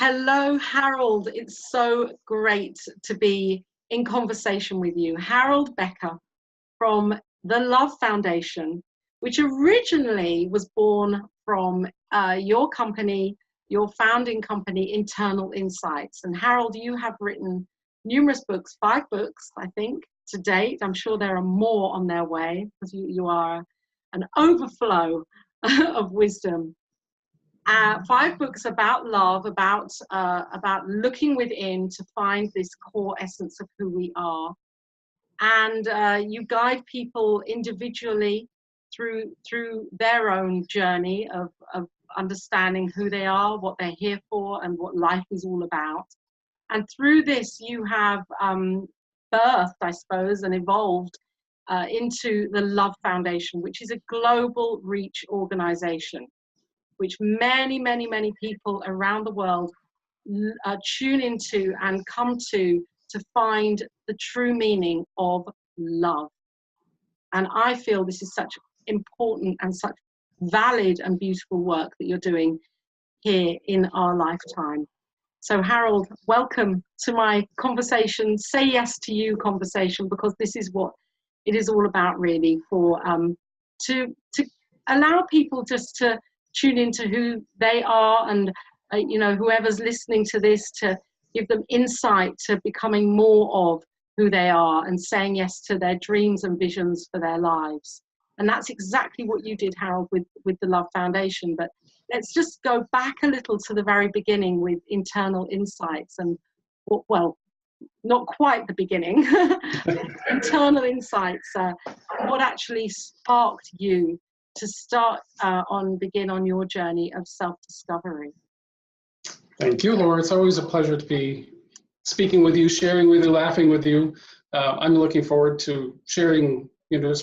Hello, Harold. It's so great to be in conversation with you. Harold Becker from the Love Foundation, which originally was born from your company, your founding company, Internal Insights. And Harold, you have written numerous books, 5 books, I think, to date. I'm sure there are more on their way because you are an overflow of wisdom. 5 books about love, about looking within to find this core essence of who we are. And you guide people individually through their own journey of understanding who they are, what they're here for, and what life is all about. And through this, you have birthed, I suppose, and evolved into the Love Foundation, which is a global reach organization, which many people around the world tune into and come to find the true meaning of love. And I feel this is such important and such valid and beautiful work that you're doing here in our lifetime. So Harold, welcome to my conversation, Say Yes to You conversation, because this is what it is all about, really, for to allow people just to tune into who they are, and you know, whoever's listening to this, to give them insight to becoming more of who they are and saying yes to their dreams and visions for their lives. And that's exactly what you did, Harold, with the Love Foundation. But let's just go back a little to the very beginning with Internal Insights, and well, not quite the beginning. Internal Insights, what actually sparked you to start begin on your journey of self-discovery? Thank you, Laura. It's always a pleasure to be speaking with you, sharing with you, laughing with you. I'm looking forward to sharing,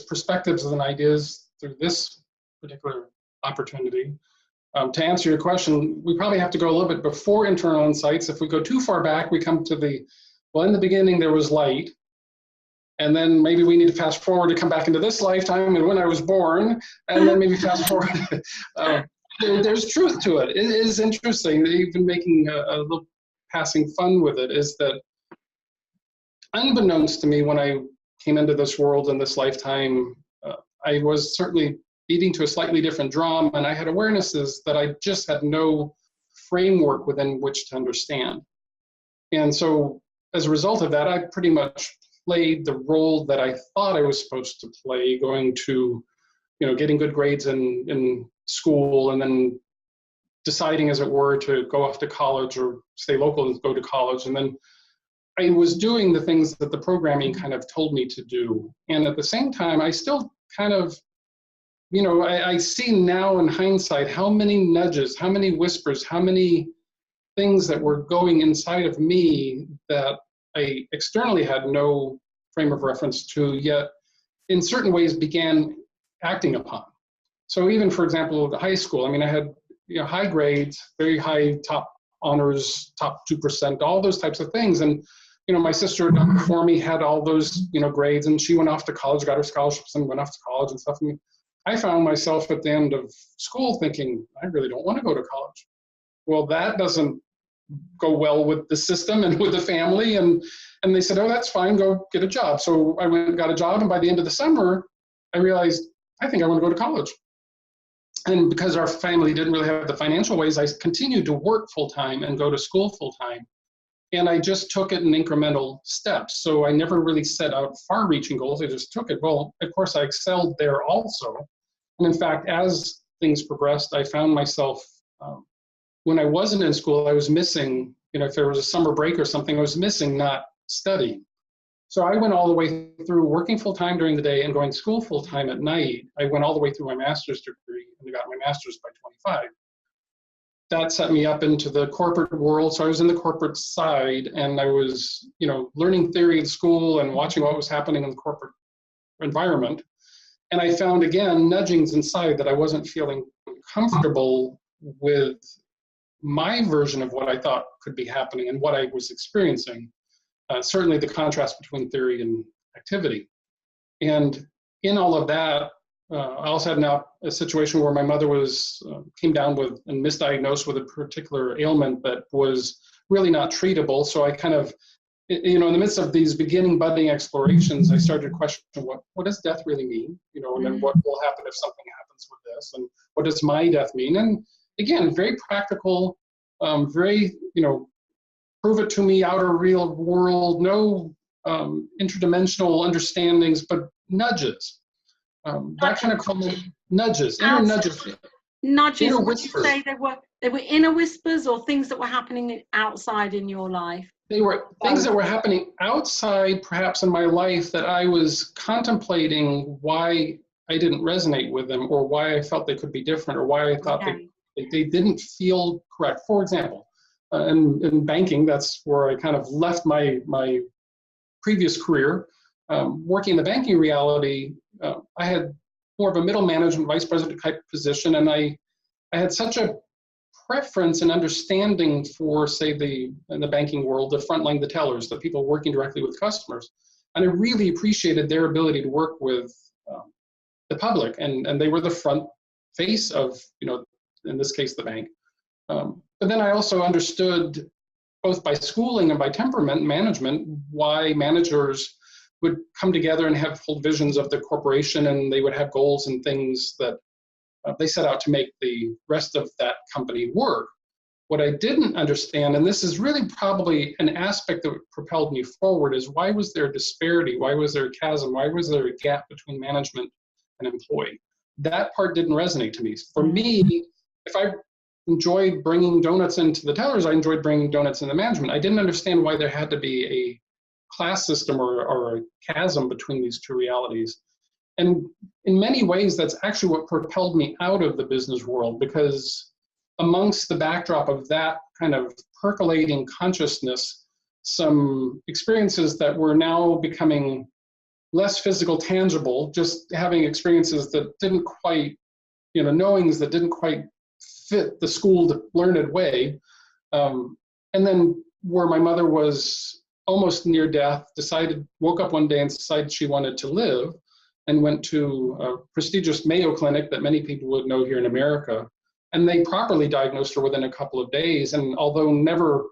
perspectives and ideas through this particular opportunity. To answer your question, we probably have to go a little bit before Internal Insights. If we go too far back, we come to in the beginning there was light. And then maybe we need to fast forward to come back into this lifetime and when I was born, and then maybe fast forward. There's truth to it. It is interesting, even making a little passing fun with it, is that unbeknownst to me, when I came into this world in this lifetime, I was certainly beating to a slightly different drum, and I had awarenesses that I just had no framework within which to understand. And so as a result of that, I pretty much played the role that I thought I was supposed to play, going to, getting good grades in school, and then deciding, as it were, to go off to college or stay local and go to college. And then I was doing the things that the programming kind of told me to do. And at the same time, I still kind of, I see now in hindsight how many nudges, how many whispers, how many things that were going inside of me that I externally had no frame of reference to, yet in certain ways began acting upon. So even, for example, high school, I had high grades, very high top honors, top 2%, all those types of things. And my sister before me had all those grades, and she went off to college, got her scholarships and went off to college and stuff. And I found myself at the end of school thinking, I really don't want to go to college. Well, that doesn't go well with the system and with the family. And they said, oh, that's fine, go get a job. So I went and got a job, and by the end of the summer, I realized, I think I want to go to college. And because our family didn't really have the financial ways, I continued to work full-time and go to school full-time. And I just took it in incremental steps. So I never really set out far-reaching goals. I just took it. Well, of course, I excelled there also. And in fact, as things progressed, I found myself, when I wasn't in school, I was missing, if there was a summer break or something, I was missing not studying. So I went all the way through working full-time during the day and going to school full-time at night. I went all the way through my master's degree and got my master's by 25. That set me up into the corporate world. So I was in the corporate side, and I was, learning theory at school and watching what was happening in the corporate environment. And I found, again, nudgings inside that I wasn't feeling comfortable with my version of what I thought could be happening and what I was experiencing. Certainly the contrast between theory and activity. And in all of that, I also had now a situation where my mother was came down with and misdiagnosed with a particular ailment that was really not treatable. So I kind of, in the midst of these beginning budding explorations, I started to question what does death really mean? And then what will happen if something happens with this, and what does my death mean? And again, very practical, very prove it to me, outer real world, no interdimensional understandings, but nudges. That kind of nudges, inner nudges. Nudges, inner would you say they were inner whispers or things that were happening outside in your life? They were things that were happening outside, perhaps, in my life that I was contemplating why I didn't resonate with them, or why I felt they could be different, or why I thought they didn't feel correct. For example, in banking, that's where I kind of left my previous career. Working in the banking reality, I had more of a middle management, vice president type position, and I had such a preference and understanding for, say, in the banking world, the frontline, the tellers, the people working directly with customers. And I really appreciated their ability to work with the public, and they were the front face of, in this case, the bank. But then I also understood, both by schooling and by temperament management, why managers would come together and have full visions of the corporation, and they would have goals and things that they set out to make the rest of that company work. What I didn't understand, and this is really probably an aspect that propelled me forward, is why was there a disparity? Why was there a chasm? Why was there a gap between management and employee? That part didn't resonate to me. For me, if I enjoyed bringing donuts into the tellers, I enjoyed bringing donuts into management. I didn't understand why there had to be a class system or a chasm between these two realities. And in many ways, that's actually what propelled me out of the business world, because amongst the backdrop of that kind of percolating consciousness, some experiences that were now becoming less physical, tangible, just having experiences that didn't quite, knowings that didn't quite fit the schooled, learned way. And then where my mother was almost near death, woke up one day and decided she wanted to live, and went to a prestigious Mayo Clinic that many people would know here in America. And they properly diagnosed her within a couple of days. And although never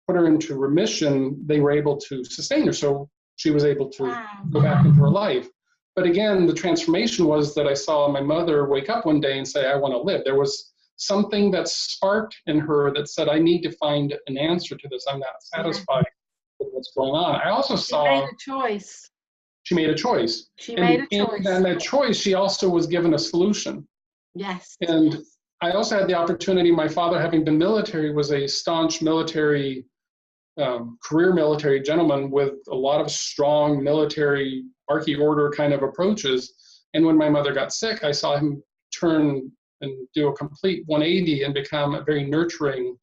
put her into remission, they were able to sustain her. So she was able to go back into her life. But again, the transformation was that I saw my mother wake up one day and say, I want to live. There was something that sparked in her that said, I need to find an answer to this. I'm not satisfied with what's going on. I also saw— She made a choice. She made a choice. And that choice, she also was given a solution. Yes. And I also had the opportunity, my father, having been military, was a staunch military, career military gentleman with a lot of strong military archy order kind of approaches. And when my mother got sick, I saw him turn and do a complete 180 and become a very nurturing,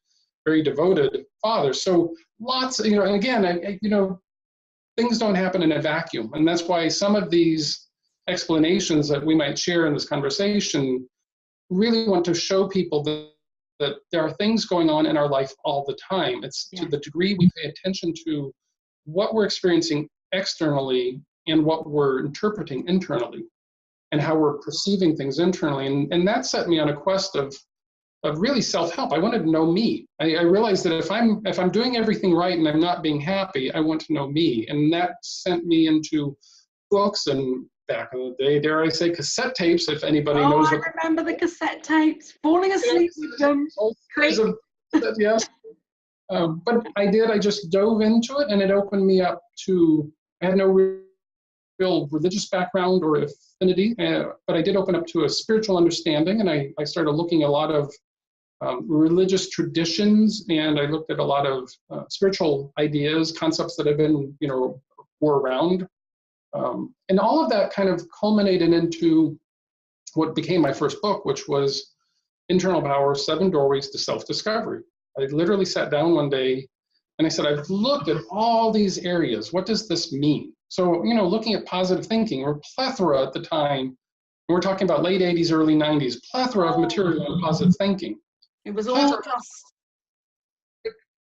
very devoted father. So lots, and again, things don't happen in a vacuum. And that's why some of these explanations that we might share in this conversation really want to show people that there are things going on in our life all the time. It's to the degree we pay attention to what we're experiencing externally and what we're interpreting internally, and how we're perceiving things internally. And that set me on a quest of really self-help. I wanted to know me. I realized that if I'm doing everything right and I'm not being happy, I want to know me. And that sent me into books, and back in the day, dare I say, cassette tapes, if anybody knows. I remember the cassette tapes, falling asleep with them. Yes. But I just dove into it, and it opened me up to— I had no real religious background or affinity, but I did open up to a spiritual understanding, and I started looking at a lot of religious traditions, and I looked at a lot of spiritual ideas, concepts that have been, were around. And all of that kind of culminated into what became my first book, which was Internal Power, 7 Doorways to Self-Discovery. I literally sat down one day and I said, I've looked at all these areas. What does this mean? So, looking at positive thinking, or plethora at the time, and we're talking about late 80s, early 90s, plethora of material on positive thinking. It was all just—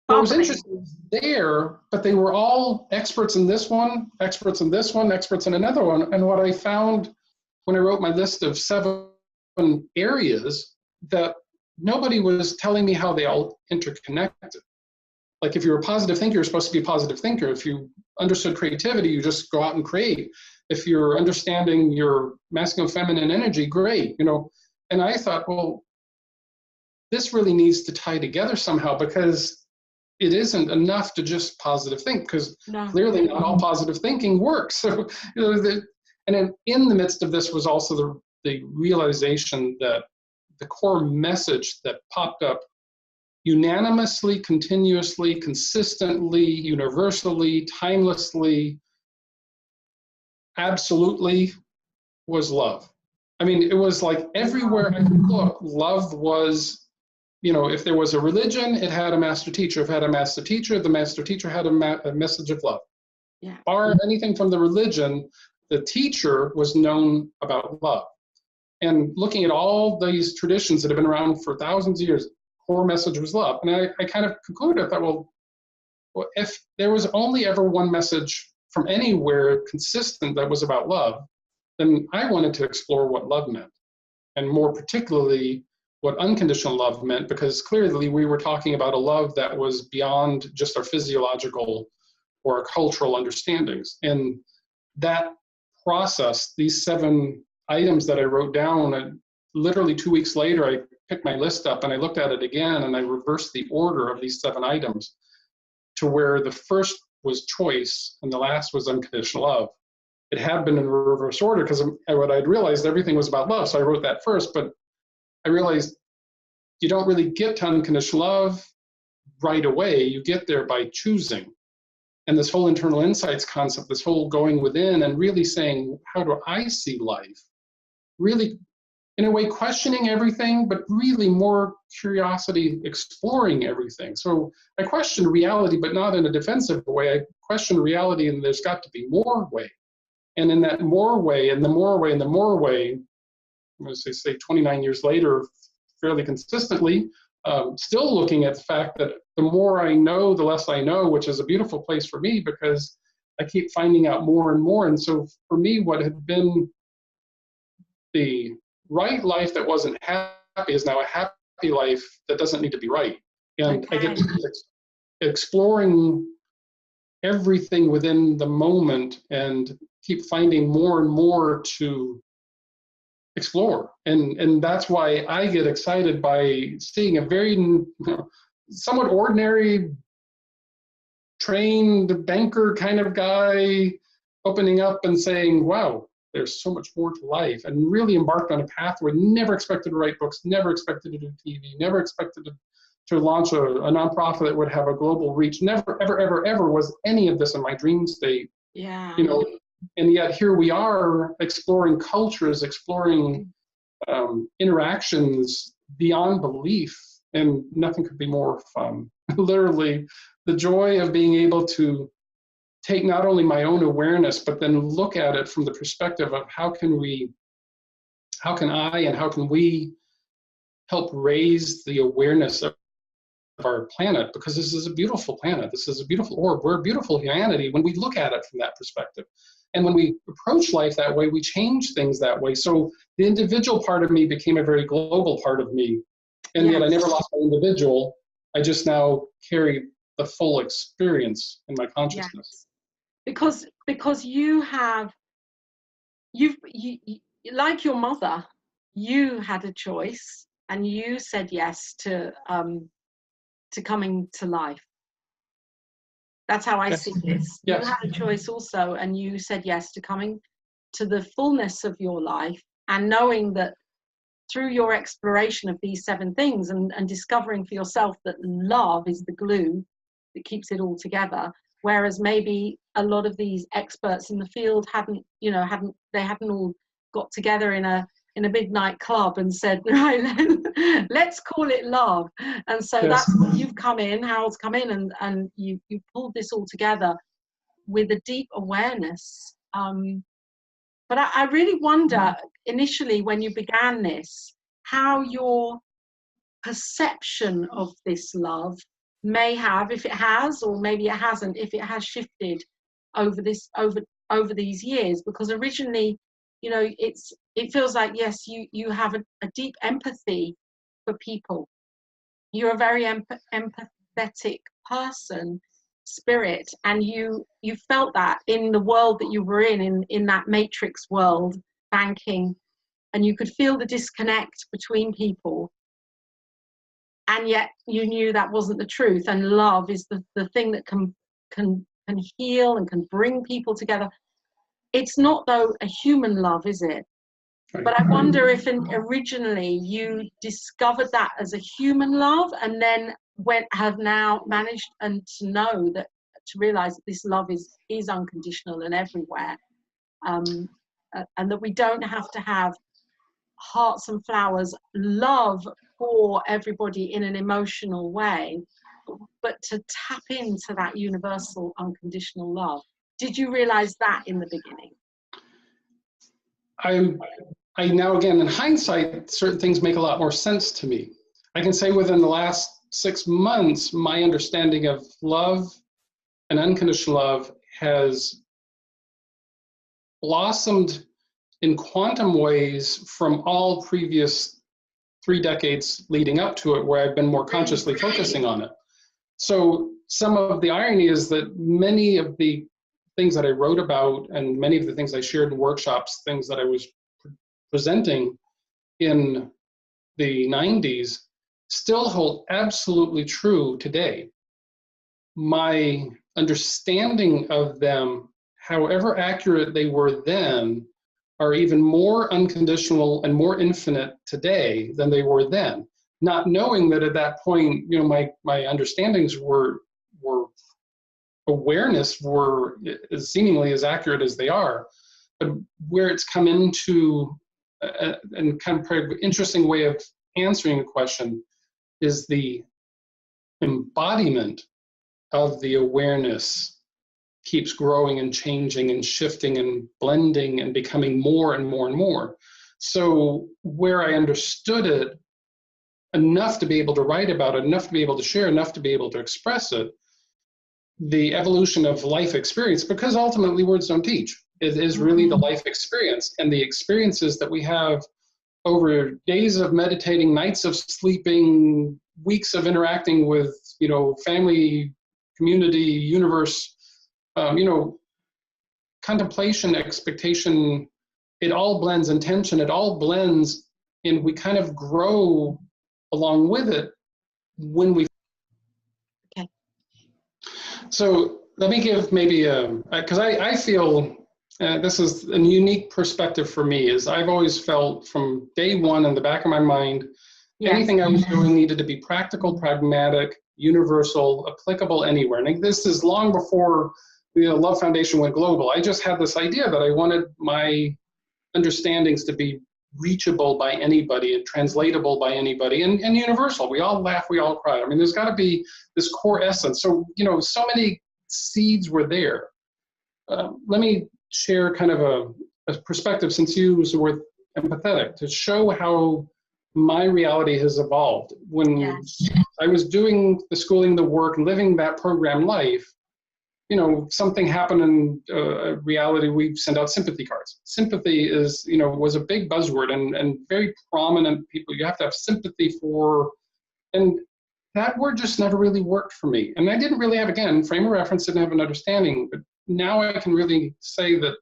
What was interesting there, but they were all experts in this one, experts in this one, experts in another one. And what I found when I wrote my list of 7 areas, that nobody was telling me how they all interconnected. Like if you're a positive thinker, you're supposed to be a positive thinker. If you understood creativity, you just go out and create. If you're understanding your masculine, feminine energy, great, you know. And I thought, well, this really needs to tie together somehow, because it isn't enough to just positive think, because clearly not all positive thinking works. So, you know, and in the midst of this was also the realization that the core message that popped up unanimously, continuously, consistently, universally, timelessly, absolutely, was love. I mean, it was like everywhere I could look, love was, you know, if there was a religion, it had a master teacher. If it had a master teacher, the master teacher had a message of love. Yeah. Bar anything from the religion, the teacher was known about love. And looking at all these traditions that have been around for thousands of years, core message was love. And I kind of concluded, I thought, well, if there was only ever one message from anywhere consistent that was about love, then I wanted to explore what love meant, and more particularly what unconditional love meant, because clearly we were talking about a love that was beyond just our physiological or our cultural understandings. And that process, these 7 items that I wrote down, and literally 2 weeks later, I picked my list up and I looked at it again, and I reversed the order of these 7 items to where the first was choice and the last was unconditional love. It had been in reverse order because what I'd realized, everything was about love, so I wrote that first, but I realized you don't really get to unconditional love right away. You get there by choosing. And this whole internal insights concept, this whole going within and really saying, how do I see life? Really, in a way, questioning everything, but really more curiosity, exploring everything. So I question reality, but not in a defensive way. I question reality, and there's got to be more way. And in that more way, and the more way, and the more way, as they say, 29 years later, fairly consistently, still looking at the fact that the more I know, the less I know, which is a beautiful place for me, because I keep finding out more and more. And so for me, what had been the right life that wasn't happy is now a happy life that doesn't need to be right. And I get to keep exploring everything within the moment and keep finding more and more to explore. And that's why I get excited by seeing a very, you know, somewhat ordinary, trained banker kind of guy opening up and saying, wow, there's so much more to life, and really embarked on a path where never expected to write books, never expected to do TV, never expected to launch a nonprofit that would have a global reach. Never, ever, ever, ever was any of this in my dream state. Yeah. You know, and yet here we are exploring cultures, exploring interactions beyond belief, and nothing could be more fun. Literally, the joy of being able to take not only my own awareness, but then look at it from the perspective of how can I and how can we help raise the awareness of our planet, because this is a beautiful planet. This is a beautiful orb. We're a beautiful humanity when we look at it from that perspective. And when we approach life that way, we change things that way. So the individual part of me became a very global part of me. And yet I never lost my individual. I just now carry the full experience in my consciousness. Yes. Because you like your mother, you had a choice and you said yes to coming to life. That's how I see this. Yes. You had a choice also, and you said yes to coming to the fullness of your life, and knowing that through your exploration of these 7 things and discovering for yourself that love is the glue that keeps it all together, whereas maybe a lot of these experts in the field hadn't all got together in a midnight club and said, right, let's call it love. And so that's what you've come in, Harold's come in, and you pulled this all together with a deep awareness. But I really wonder, initially when you began this, how your perception of this love may have, if it has, or maybe it hasn't, if it has shifted over these years. Because originally you know, it feels like, yes, you have a deep empathy for people. You're a very empathetic person, spirit, and you felt that in the world that you were in that matrix world, banking, and you could feel the disconnect between people, and yet you knew that wasn't the truth. And love is the thing that can heal and can bring people together. It's not, though, a human love, is it? Right. But I wonder if originally you discovered that as a human love, and then have now managed and to know that, to realize that this love is unconditional and everywhere, and that we don't have to have hearts and flowers love for everybody in an emotional way, but to tap into that universal unconditional love. Did you realize that in the beginning? I now, again, in hindsight, certain things make a lot more sense to me. I can say within the last 6 months, my understanding of love and unconditional love has blossomed in quantum ways from all previous 3 decades leading up to it, where I've been more consciously focusing on it. So some of the irony is that many of the things that I wrote about and many of the things I shared in workshops, things that I was presenting in the 90s, still hold absolutely true today. My understanding of them, however accurate they were then, are even more unconditional and more infinite today than they were then. Not knowing that at that point, you know, my understandings were awareness were seemingly as accurate as they are, but where it's come into and kind of interesting way of answering the question is the embodiment of the awareness keeps growing and changing and shifting and blending and becoming more and more and more. So where I understood it enough to be able to write about it, enough to be able to share, enough to be able to express it, the evolution of life experience, because ultimately words don't teach. It is really the life experience, and the experiences that we have over days of meditating, nights of sleeping, weeks of interacting with, you know, family, community, universe, you know, contemplation, expectation, it all blends, intention, it all blends, and we kind of grow along with it when we. Okay. So let me give maybe because I feel this is a unique perspective for me, is I've always felt from day one in the back of my mind, yes, anything I was doing needed to be practical, pragmatic, universal, applicable anywhere. And this is long before the Love Foundation went global. I just had this idea that I wanted my understandings to be reachable by anybody and translatable by anybody and universal. We all laugh, we all cry. I mean, there's got to be this core essence. So, you know, so many seeds were there. Let me share kind of a perspective, since you used the word empathetic, to show how my reality has evolved. When I was doing the schooling, the work, and living that program life, you know, something happened in reality, we send out sympathy cards. Sympathy is, you know, was a big buzzword and very prominent people. You have to have sympathy for, and that word just never really worked for me. And I didn't really have, again, frame of reference, didn't have an understanding, but now I can really say that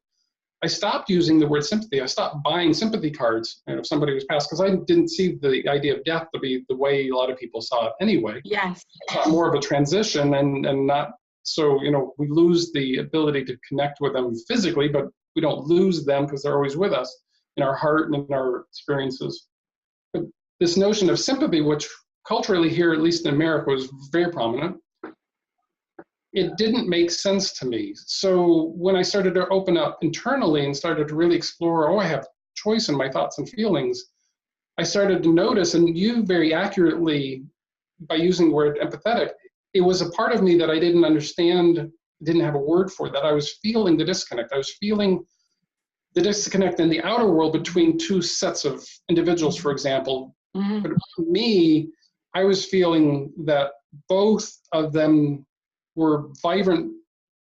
I stopped using the word sympathy. I stopped buying sympathy cards, you know, if somebody was passed, because I didn't see the idea of death to be the way a lot of people saw it anyway. Yes. I saw more of a transition and not, so, you know, we lose the ability to connect with them physically, but we don't lose them because they're always with us in our heart and in our experiences. But this notion of sympathy, which culturally here, at least in America, was very prominent, it didn't make sense to me. So when I started to open up internally and started to really explore, oh, I have choice in my thoughts and feelings, I started to notice, and you very accurately, by using the word empathetic, it was a part of me that I didn't understand, didn't have a word for, that I was feeling the disconnect. I was feeling the disconnect in the outer world between two sets of individuals, for example. Mm-hmm. But for me, I was feeling that both of them were vibrant,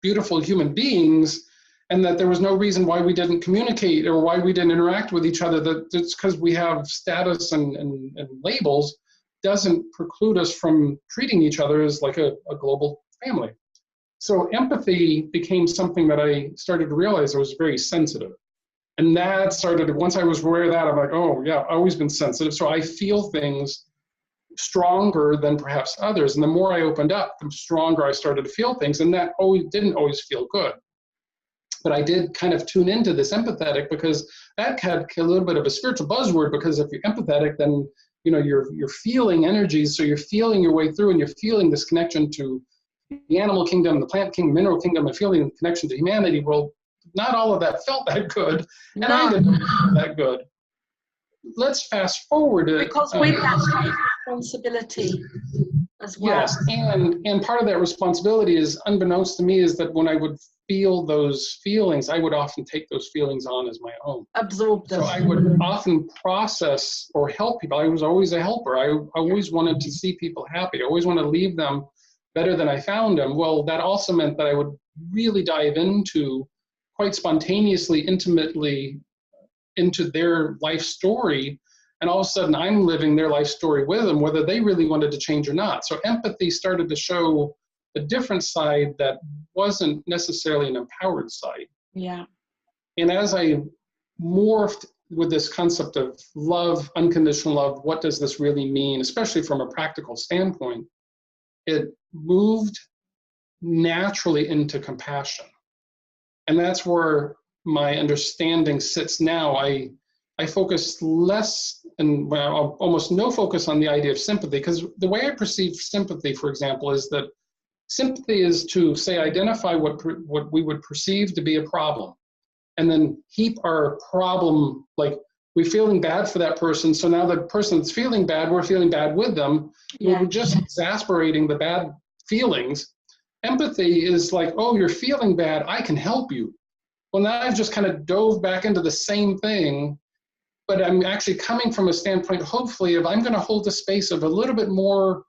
beautiful human beings, and that there was no reason why we didn't communicate or why we didn't interact with each other, that it's because we have status and labels doesn't preclude us from treating each other as like a global family. So empathy became something that I started to realize I was very sensitive. And that started, once I was aware of that, I'm like, oh yeah, I've always been sensitive. So I feel things stronger than perhaps others. And the more I opened up, the stronger I started to feel things. And that didn't always feel good. But I did kind of tune into this empathetic, because that had a little bit of a spiritual buzzword, because if you're empathetic, then you're feeling energies, so you're feeling your way through, and you're feeling this connection to the animal kingdom, the plant kingdom, mineral kingdom, and feeling the connection to humanity. Well, not all of that felt that good, and I didn't feel that good. Let's fast forward it. Because with that responsibility as well. Yes, and part of that responsibility is, unbeknownst to me, is that when I would feel those feelings, I would often take those feelings on as my own. Absorb them. So I would often process or help people. I was always a helper. I always wanted to see people happy. I always wanted to leave them better than I found them. Well, that also meant that I would really dive into, quite spontaneously, intimately, into their life story. And all of a sudden, I'm living their life story with them, whether they really wanted to change or not. So empathy started to show a different side that wasn't necessarily an empowered side. Yeah. And as I morphed with this concept of love, unconditional love, what does this really mean, especially from a practical standpoint, it moved naturally into compassion. And that's where my understanding sits now. I focus less and almost no focus on the idea of sympathy, because the way I perceive sympathy, for example, is that sympathy is to, say, identify what we would perceive to be a problem, and then heap our problem, like we're feeling bad for that person, so now the person that's feeling bad, we're feeling bad with them. Yeah. We're just exasperating the bad feelings. Empathy is like, oh, you're feeling bad, I can help you. Well, now I've just kind of dove back into the same thing, but I'm actually coming from a standpoint, hopefully, of I'm going to hold the space of a little bit more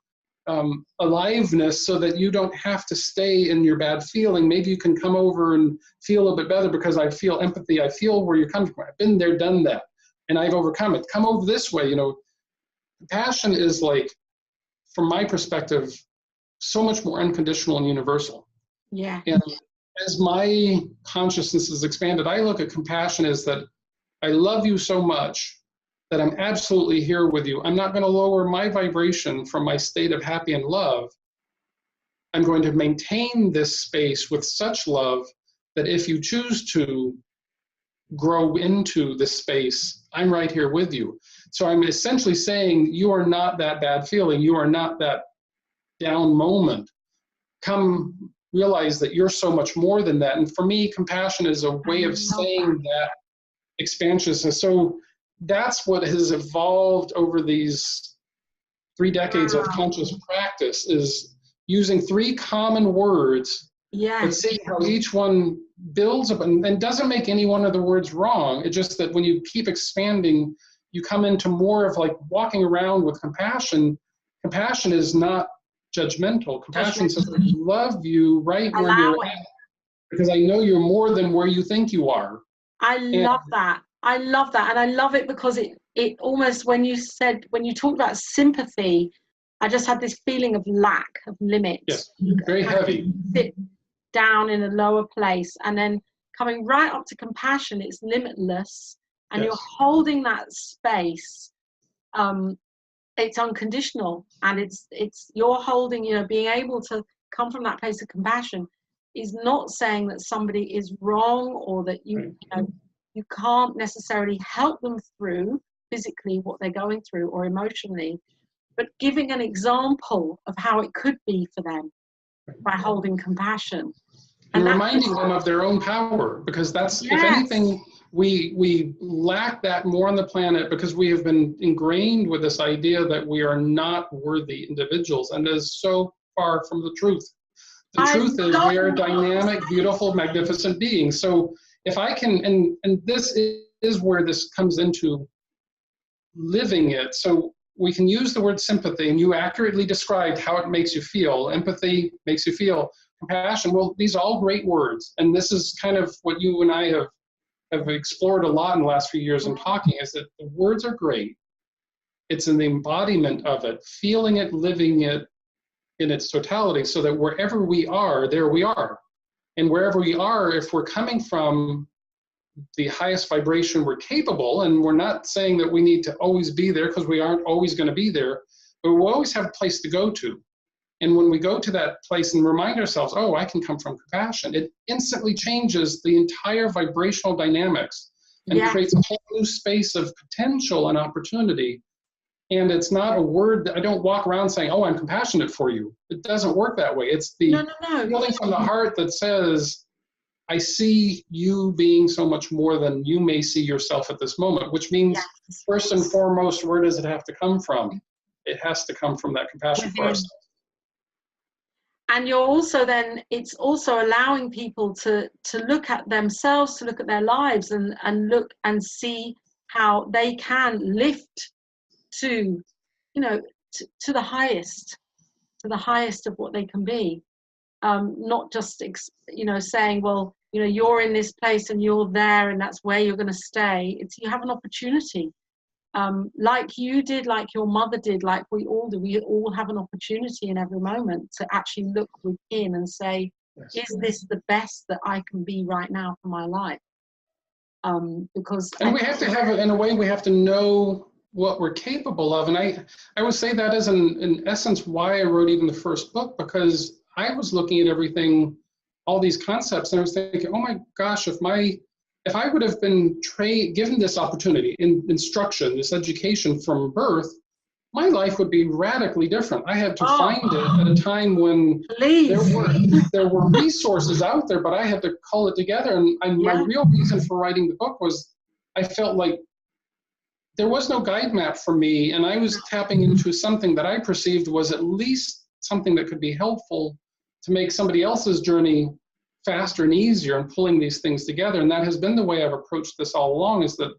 aliveness, so that you don't have to stay in your bad feeling. Maybe you can come over and feel a little bit better, because I feel empathy. I feel where you're coming from. I've been there, done that, and I've overcome it. Come over this way. Compassion is, like, from my perspective, so much more unconditional and universal. Yeah. And as my consciousness is expanded, I look at compassion as that I love you so much that I'm absolutely here with you. I'm not going to lower my vibration from my state of happy and love. I'm going to maintain this space with such love that if you choose to grow into this space, I'm right here with you. So I'm essentially saying, you are not that bad feeling. You are not that down moment. Come realize that you're so much more than that. And for me, compassion is a way of saying that expansion. So that's what has evolved over these 3 decades of conscious practice, is using 3 common words, but see how each one builds up, and doesn't make any one of the words wrong. It's just that when you keep expanding, you come into more of like walking around with compassion. Compassion is not judgmental. Compassion says, I love you right where you're at, because I know you're more than where you think you are. I love that. I love that. And I love it because it almost, when you talked about sympathy, I just had this feeling of lack, of limit. Yes, very heavy. Sit down in a lower place, and then coming right up to compassion, it's limitless, and you're holding that space. It's unconditional, and it's you're holding, being able to come from that place of compassion is not saying that somebody is wrong, or that you can't necessarily help them through physically what they're going through or emotionally, but giving an example of how it could be for them by holding compassion. And reminding them of their own power, because that's, if anything, we lack that more on the planet, because we have been ingrained with this idea that we are not worthy individuals, and that is so far from the truth. The truth is we are dynamic, beautiful, magnificent beings. So if I can, and this is where this comes into living it. So we can use the word sympathy, and you accurately described how it makes you feel. Empathy makes you feel. compassion. Well, these are all great words. And this is kind of what you and I have explored a lot in the last few years in talking, is that the words are great. It's in the embodiment of it, feeling it, living it in its totality, so that wherever we are, there we are. And wherever we are, if we're coming from the highest vibration we're capable, and we're not saying that we need to always be there, because we aren't always going to be there, but we'll always have a place to go to. And when we go to that place and remind ourselves, oh, I can come from compassion, it instantly changes the entire vibrational dynamics and creates a whole new space of potential and opportunity. And it's not a word that I don't walk around saying, oh, I'm compassionate for you. It doesn't work that way. It's the feeling from the heart that says, I see you being so much more than you may see yourself at this moment, which means first and foremost, where does it have to come from? It has to come from that compassion for ourselves. And you're also then, it's also allowing people to look at themselves, to look at their lives and look and see how they can lift to, you know, to the highest of what they can be. Not just, you know, saying, well, you know, you're in this place and you're there and that's where you're going to stay. It's, you have an opportunity. Like you did, like your mother did, like we all do. We all have an opportunity in every moment to actually look within and say, is this the best that I can be right now for my life? Because we have to have, in a way, we have to know what we're capable of. And I would say that is in essence why I wrote even the first book, because I was looking at everything, all these concepts, and I was thinking, oh my gosh, if I would have been given this opportunity in instruction, this education from birth, my life would be radically different. I had to find it at a time when there were resources out there, but I had to cull it together. And my real reason for writing the book was I felt like there was no guide map for me, and I was tapping into something that I perceived was at least something that could be helpful to make somebody else's journey faster and easier, and pulling these things together. And that has been the way I've approached this all along, is that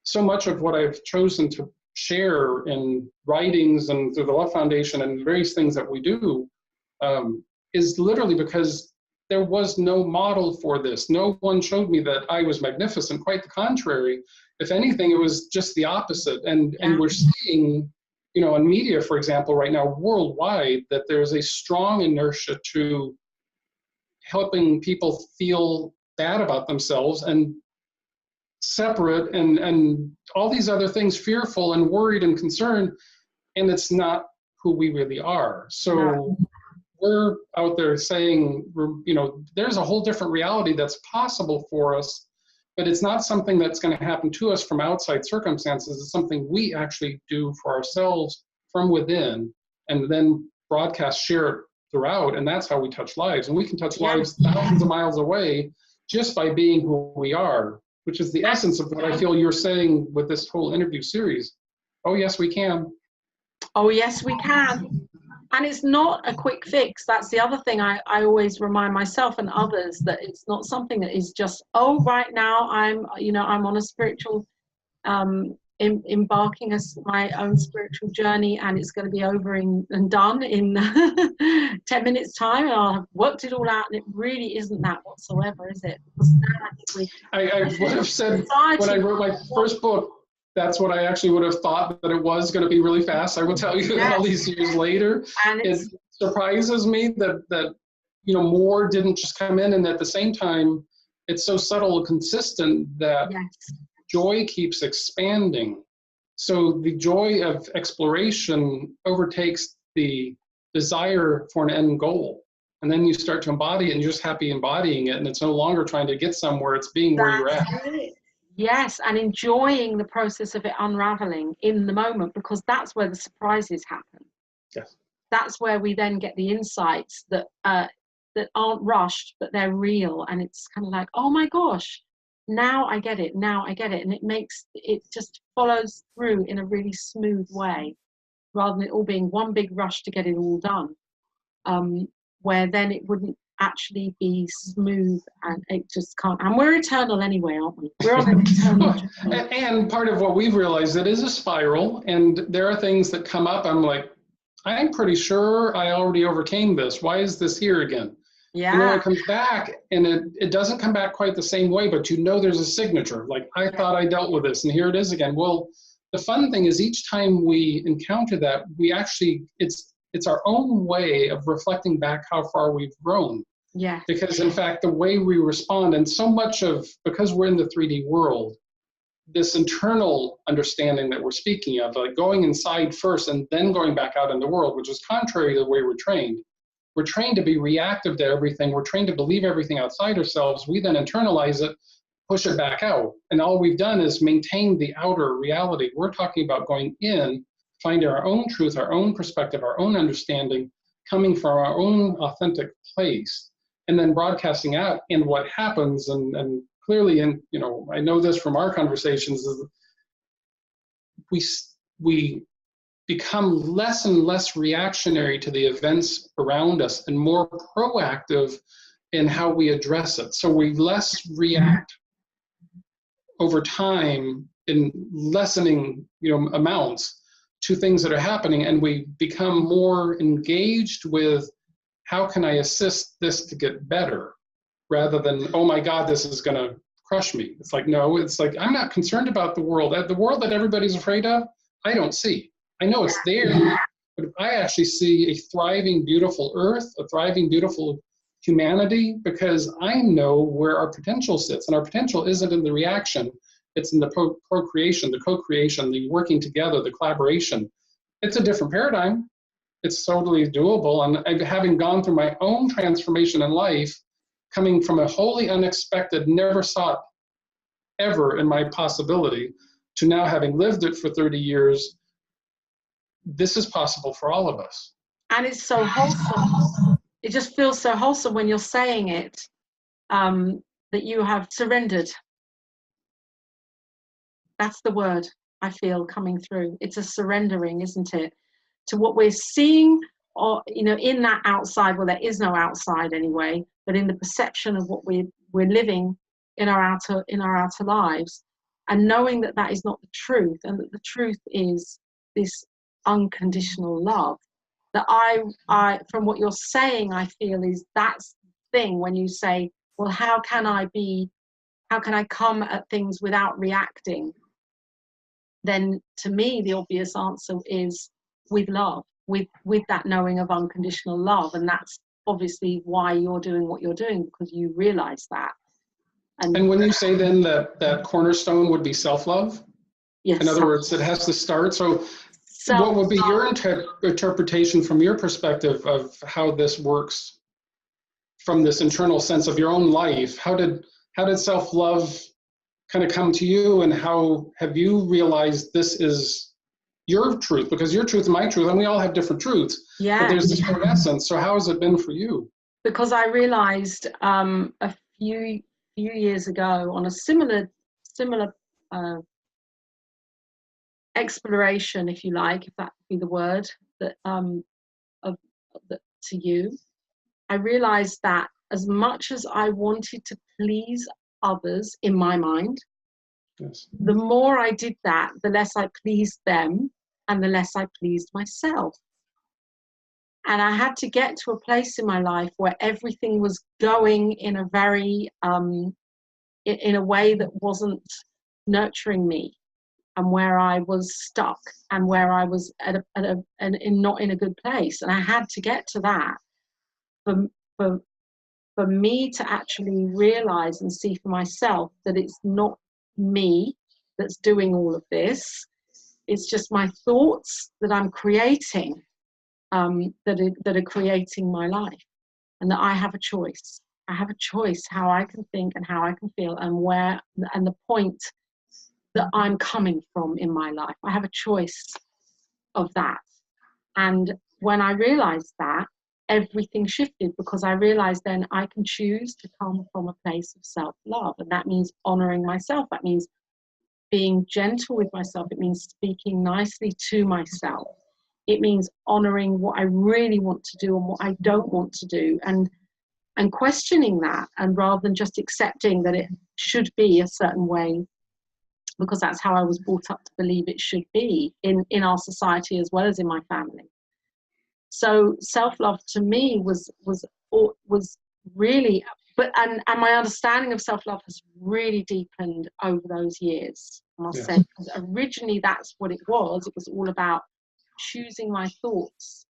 so much of what I've chosen to share in writings and through the Love Foundation and various things that we do is literally because there was no model for this. No one showed me that I was magnificent. Quite the contrary. If anything, it was just the opposite. And we're seeing, you know, in media, for example, right now worldwide, that there's a strong inertia to helping people feel bad about themselves and separate and all these other things, fearful and worried and concerned, and it's not who we really are. So we're out there saying, you know, there's a whole different reality that's possible for us, but it's not something that's going to happen to us from outside circumstances. It's something we actually do for ourselves from within, and then broadcast, share it throughout, and that's how we touch lives. And we can touch lives thousands of miles away just by being who we are, which is the essence of what I feel you're saying with this whole interview series. Oh, yes, we can. Oh, yes, we can. And it's not a quick fix. That's the other thing I always remind myself and others, that it's not something that is just, oh, right now I'm on a spiritual, embarking my own spiritual journey, and it's going to be over and done in 10 minutes time, and I'll have worked it all out. And it really isn't that whatsoever, is it? Because now I would have said when I wrote my first book, that's what I actually would have thought, that it was going to be really fast. I will tell you that all these years later, and it surprises me that you know, more didn't just come in, and at the same time, it's so subtle and consistent that joy keeps expanding. So the joy of exploration overtakes the desire for an end goal. And then you start to embody it, and you're just happy embodying it, and it's no longer trying to get somewhere, it's being where you're at. Yes, and enjoying the process of it unraveling in the moment, because that's where the surprises happen. Yes. That's where we then get the insights that aren't rushed, but they're real. And it's kind of like, oh my gosh, now I get it, and it just follows through in a really smooth way, rather than it all being one big rush to get it all done, where then it wouldn't actually be smooth, and it just can't. And we're eternal anyway, aren't we? We're on an eternal journey. And part of what we've realized, it is a spiral, and there are things that come up. I'm like, I'm pretty sure I already overcame this. Why is this here again? And then Yeah. it comes back, and it doesn't come back quite the same way, but you know there's a signature. Like, I thought I dealt with this, and here it is again. Well, the fun thing is each time we encounter that, we actually, it's our own way of reflecting back how far we've grown. Yeah. Because in fact, the way we respond, and so much of, because we're in the 3D world, this internal understanding that we're speaking of, like going inside first and then going back out in the world, which is contrary to the way we're trained. We're trained to be reactive to everything. We're trained to believe everything outside ourselves. We then internalize it, push it back out. And all we've done is maintain the outer reality. We're talking about going in, finding our own truth, our own perspective, our own understanding, coming from our own authentic place, and then broadcasting out. And what happens, and clearly, and you know, I know this from our conversations, is we become less and less reactionary to the events around us and more proactive in how we address it. So we less react over time in lessening, you know, amounts to things that are happening, and we become more engaged with how can I assist this to get better, rather than, oh my God, this is going to crush me. It's like, no, it's like, I'm not concerned about the world. The world that everybody's afraid of, I don't see. I know it's there, but I actually see a thriving, beautiful earth, a thriving, beautiful humanity, because I know where our potential sits. And our potential isn't in the reaction, it's in the procreation, the co-creation, the working together, the collaboration. It's a different paradigm. It's totally doable. And having gone through my own transformation in life, coming from a wholly unexpected, never saw it ever in my possibility, to now having lived it for 30 years, this is possible for all of us. And it's so wholesome. It just feels so wholesome when you're saying it, that you have surrendered. That's the word I feel coming through. It's a surrendering, isn't it, to what we're seeing, or, you know, in that outside. Well, there is no outside anyway, but in the perception of what we're living in our outer lives, and knowing that that is not the truth, and that the truth is this unconditional love. That I from what you're saying, I feel is that's the thing when you say, well, how can I come at things without reacting? Then to me, the obvious answer is with love, with that knowing of unconditional love. And that's obviously why you're doing what you're doing, because you realize that. And when you say then that cornerstone would be self-love, yes, in other words, it has to start. So what would be your interpretation from your perspective of how this works from this internal sense of your own life? How did self-love kind of come to you, and how have you realized this is your truth? Because your truth and my truth, and we all have different truths, but there's this one essence. So how has it been for you? Because I realized a few years ago, on a similar exploration, if you like, if that would be the word, that to you, I realized that as much as I wanted to please others in my mind, Yes. the more I did that, the less I pleased them, and the less I pleased myself. And I had to get to a place in my life where everything was going in a very in a way that wasn't nurturing me, and where I was stuck, and where I was not in a good place. And I had to get to that for me to actually realize and see for myself that it's not me that's doing all of this. It's just my thoughts that I'm creating, that are creating my life, and that I have a choice. I have a choice how I can think and how I can feel, and the point that I'm coming from in my life. I have a choice of that. And when I realized that, everything shifted, because I realized then I can choose to come from a place of self-love. And that means honoring myself. That means being gentle with myself. It means speaking nicely to myself. It means honoring what I really want to do and what I don't want to do, and questioning that, and rather than just accepting that it should be a certain way, because that's how I was brought up to believe it should be in our society as well as in my family. So self-love to me was really, and my understanding of self-love has really deepened over those years, I must say, because originally that's what it was all about choosing my thoughts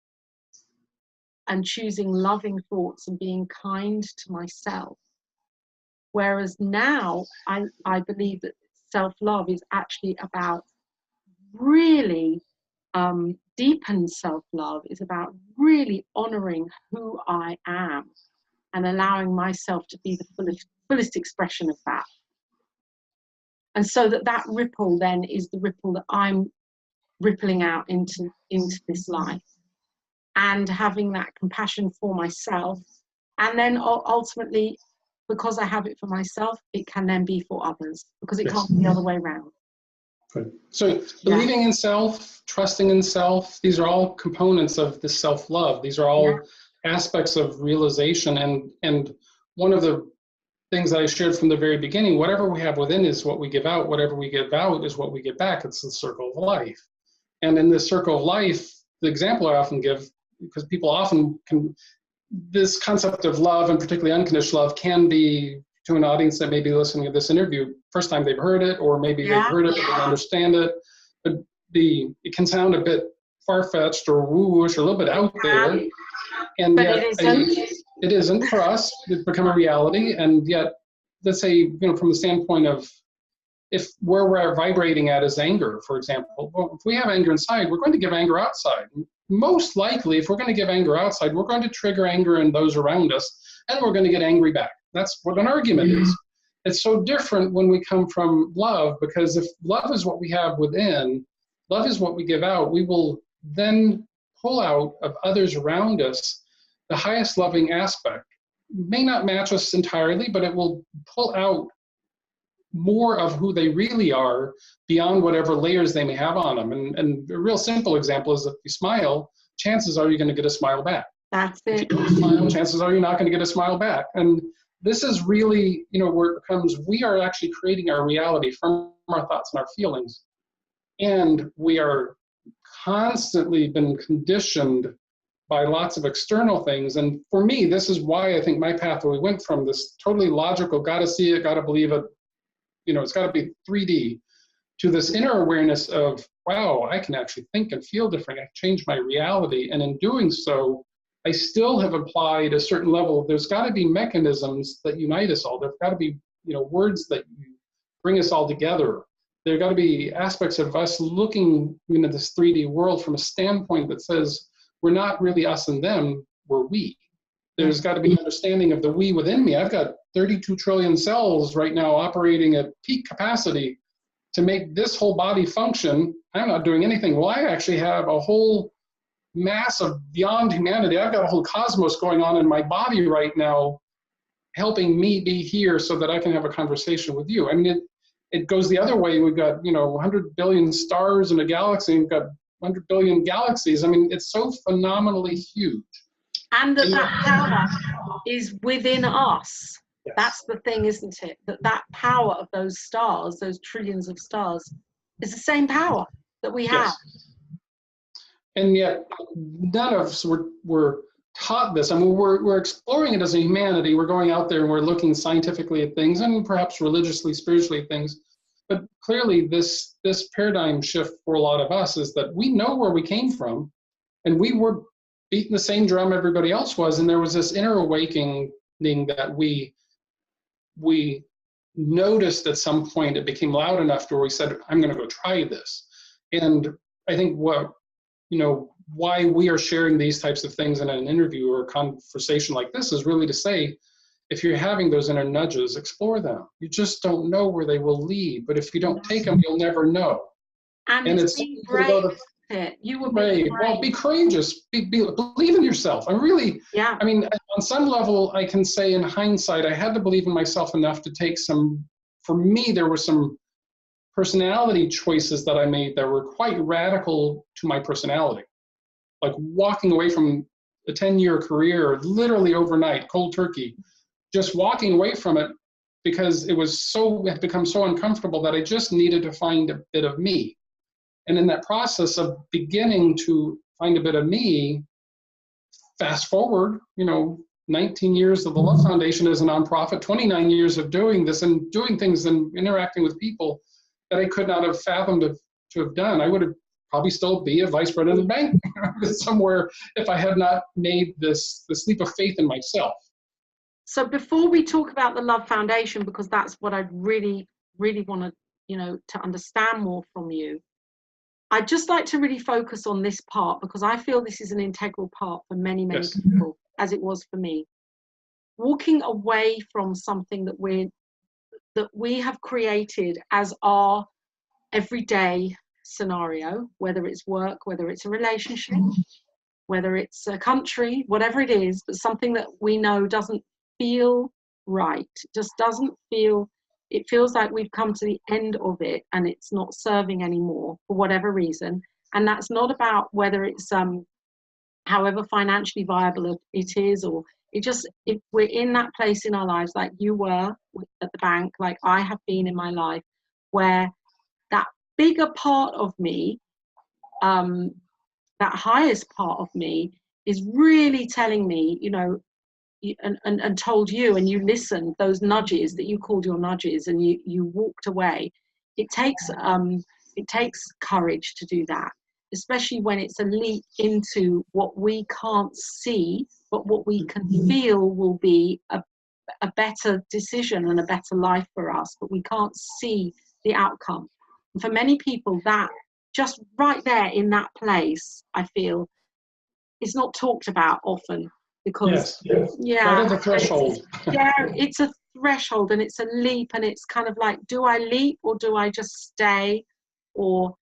and choosing loving thoughts and being kind to myself. Whereas now I believe that self-love is actually about really deepened self-love, is about really honoring who I am and allowing myself to be the fullest expression of that. And so that ripple then is the ripple that I'm rippling out into this life, and having that compassion for myself. And then ultimately, because I have it for myself, it can then be for others, because it can't be the other way around. Good. So believing in self, trusting in self, these are all components of the self-love. These are all aspects of realization. And one of the things that I shared from the very beginning, whatever we have within is what we give out. Whatever we give out is what we get back. It's the circle of life. And in this circle of life, the example I often give, because people often can, this concept of love, and particularly unconditional love, can be, to an audience that may be listening to this interview, first time they've heard it, or maybe they've heard it but didn't understand it. But it can sound a bit far-fetched or woo-woosh, or a little bit out there. And but yet it isn't for us. It's become a reality. And yet, let's say, from the standpoint of, if where we're vibrating at is anger, for example, well, if we have anger inside, we're going to give anger outside. Most likely, if we're going to give anger outside, we're going to trigger anger in those around us, and we're going to get angry back. That's what an argument is. It's so different when we come from love, because if love is what we have within, love is what we give out, we will then pull out of others around us the highest loving aspect. It may not match us entirely, but it will pull out more of who they really are beyond whatever layers they may have on them. And a real simple example is, if you smile, chances are you're going to get a smile back. That's it. If you don't smile, chances are you're not going to get a smile back. And this is really, where it becomes, we are actually creating our reality from our thoughts and our feelings. And we are constantly been conditioned by lots of external things. And for me, this is why I think my pathway went from this totally logical, got to see it, got to believe it, it's got to be 3D, to this inner awareness of, wow, I can actually think and feel different. I can change my reality. And in doing so, I still have applied a certain level. There's got to be mechanisms that unite us all. There've got to be, words that bring us all together. There got to be aspects of us looking into this 3D world from a standpoint that says, we're not really us and them, we're we. There's got to be an understanding of the we within me. I've got 32 trillion cells right now operating at peak capacity to make this whole body function. I'm not doing anything. Well, I actually have a whole mass of beyond humanity. I've got a whole cosmos going on in my body right now, helping me be here so that I can have a conversation with you. I mean, it goes the other way. We've got, 100 billion stars in a galaxy. We've got 100 billion galaxies. I mean, it's so phenomenally huge. And that power is within us. Yes. That's the thing, isn't it? That power of those stars, those trillions of stars, is the same power that we have. Yes. And yet, none of us were taught this. I mean, we're exploring it as a humanity. We're going out there and we're looking scientifically at things, and perhaps religiously, spiritually at things. But clearly, this paradigm shift for a lot of us is that we know where we came from, and we were beating the same drum everybody else was, and there was this inner awakening that we noticed at some point. It became loud enough to where we said, I'm going to go try this. And I think why we are sharing these types of things in an interview or a conversation like this is really to say, if you're having those inner nudges, explore them. You just don't know where they will lead, but if you don't take them, you'll never know. And it's being brave. You will be brave. Well, be courageous. Believe in yourself. I mean, on some level, I can say in hindsight, I had to believe in myself enough to take for me, there were some personality choices that I made that were quite radical to my personality. Like walking away from a 10-year career, literally overnight, cold turkey, just walking away from it because it had become so uncomfortable that I just needed to find a bit of me. And in that process of beginning to find a bit of me, fast forward, 19 years of the Love Foundation as a nonprofit, 29 years of doing this and doing things and interacting with people that I could not have fathomed to have done. I would have probably still be a vice president of the bank somewhere if I had not made this leap of faith in myself. So before we talk about the Love Foundation, because that's what I'd really, really want to, to understand more from you, I'd just like to really focus on this part, because I feel this is an integral part for many, many Yes. people, as it was for me. Walking away from something that we have created as our everyday scenario, whether it's work, whether it's a relationship, whether it's a country, whatever it is, but something that we know doesn't feel right, just doesn't feel, it feels like we've come to the end of it and it's not serving anymore for whatever reason. And that's not about whether it's however financially viable it is, or it just, if we're in that place in our lives, like you were at the bank, like I have been in my life, where that bigger part of me, that highest part of me, is really telling me, and told you, and you listened, those nudges that you called your nudges, and you walked away. It takes courage to do that, especially when it's a leap into what we can't see, but what we can feel will be a better decision and a better life for us, but we can't see the outcome. And for many people, that just right there in that place, I feel, is not talked about often, because Yes. yeah, Right at the threshold. it's a threshold, and it's a leap, and it's kind of like, do I leap or do I just stay? Or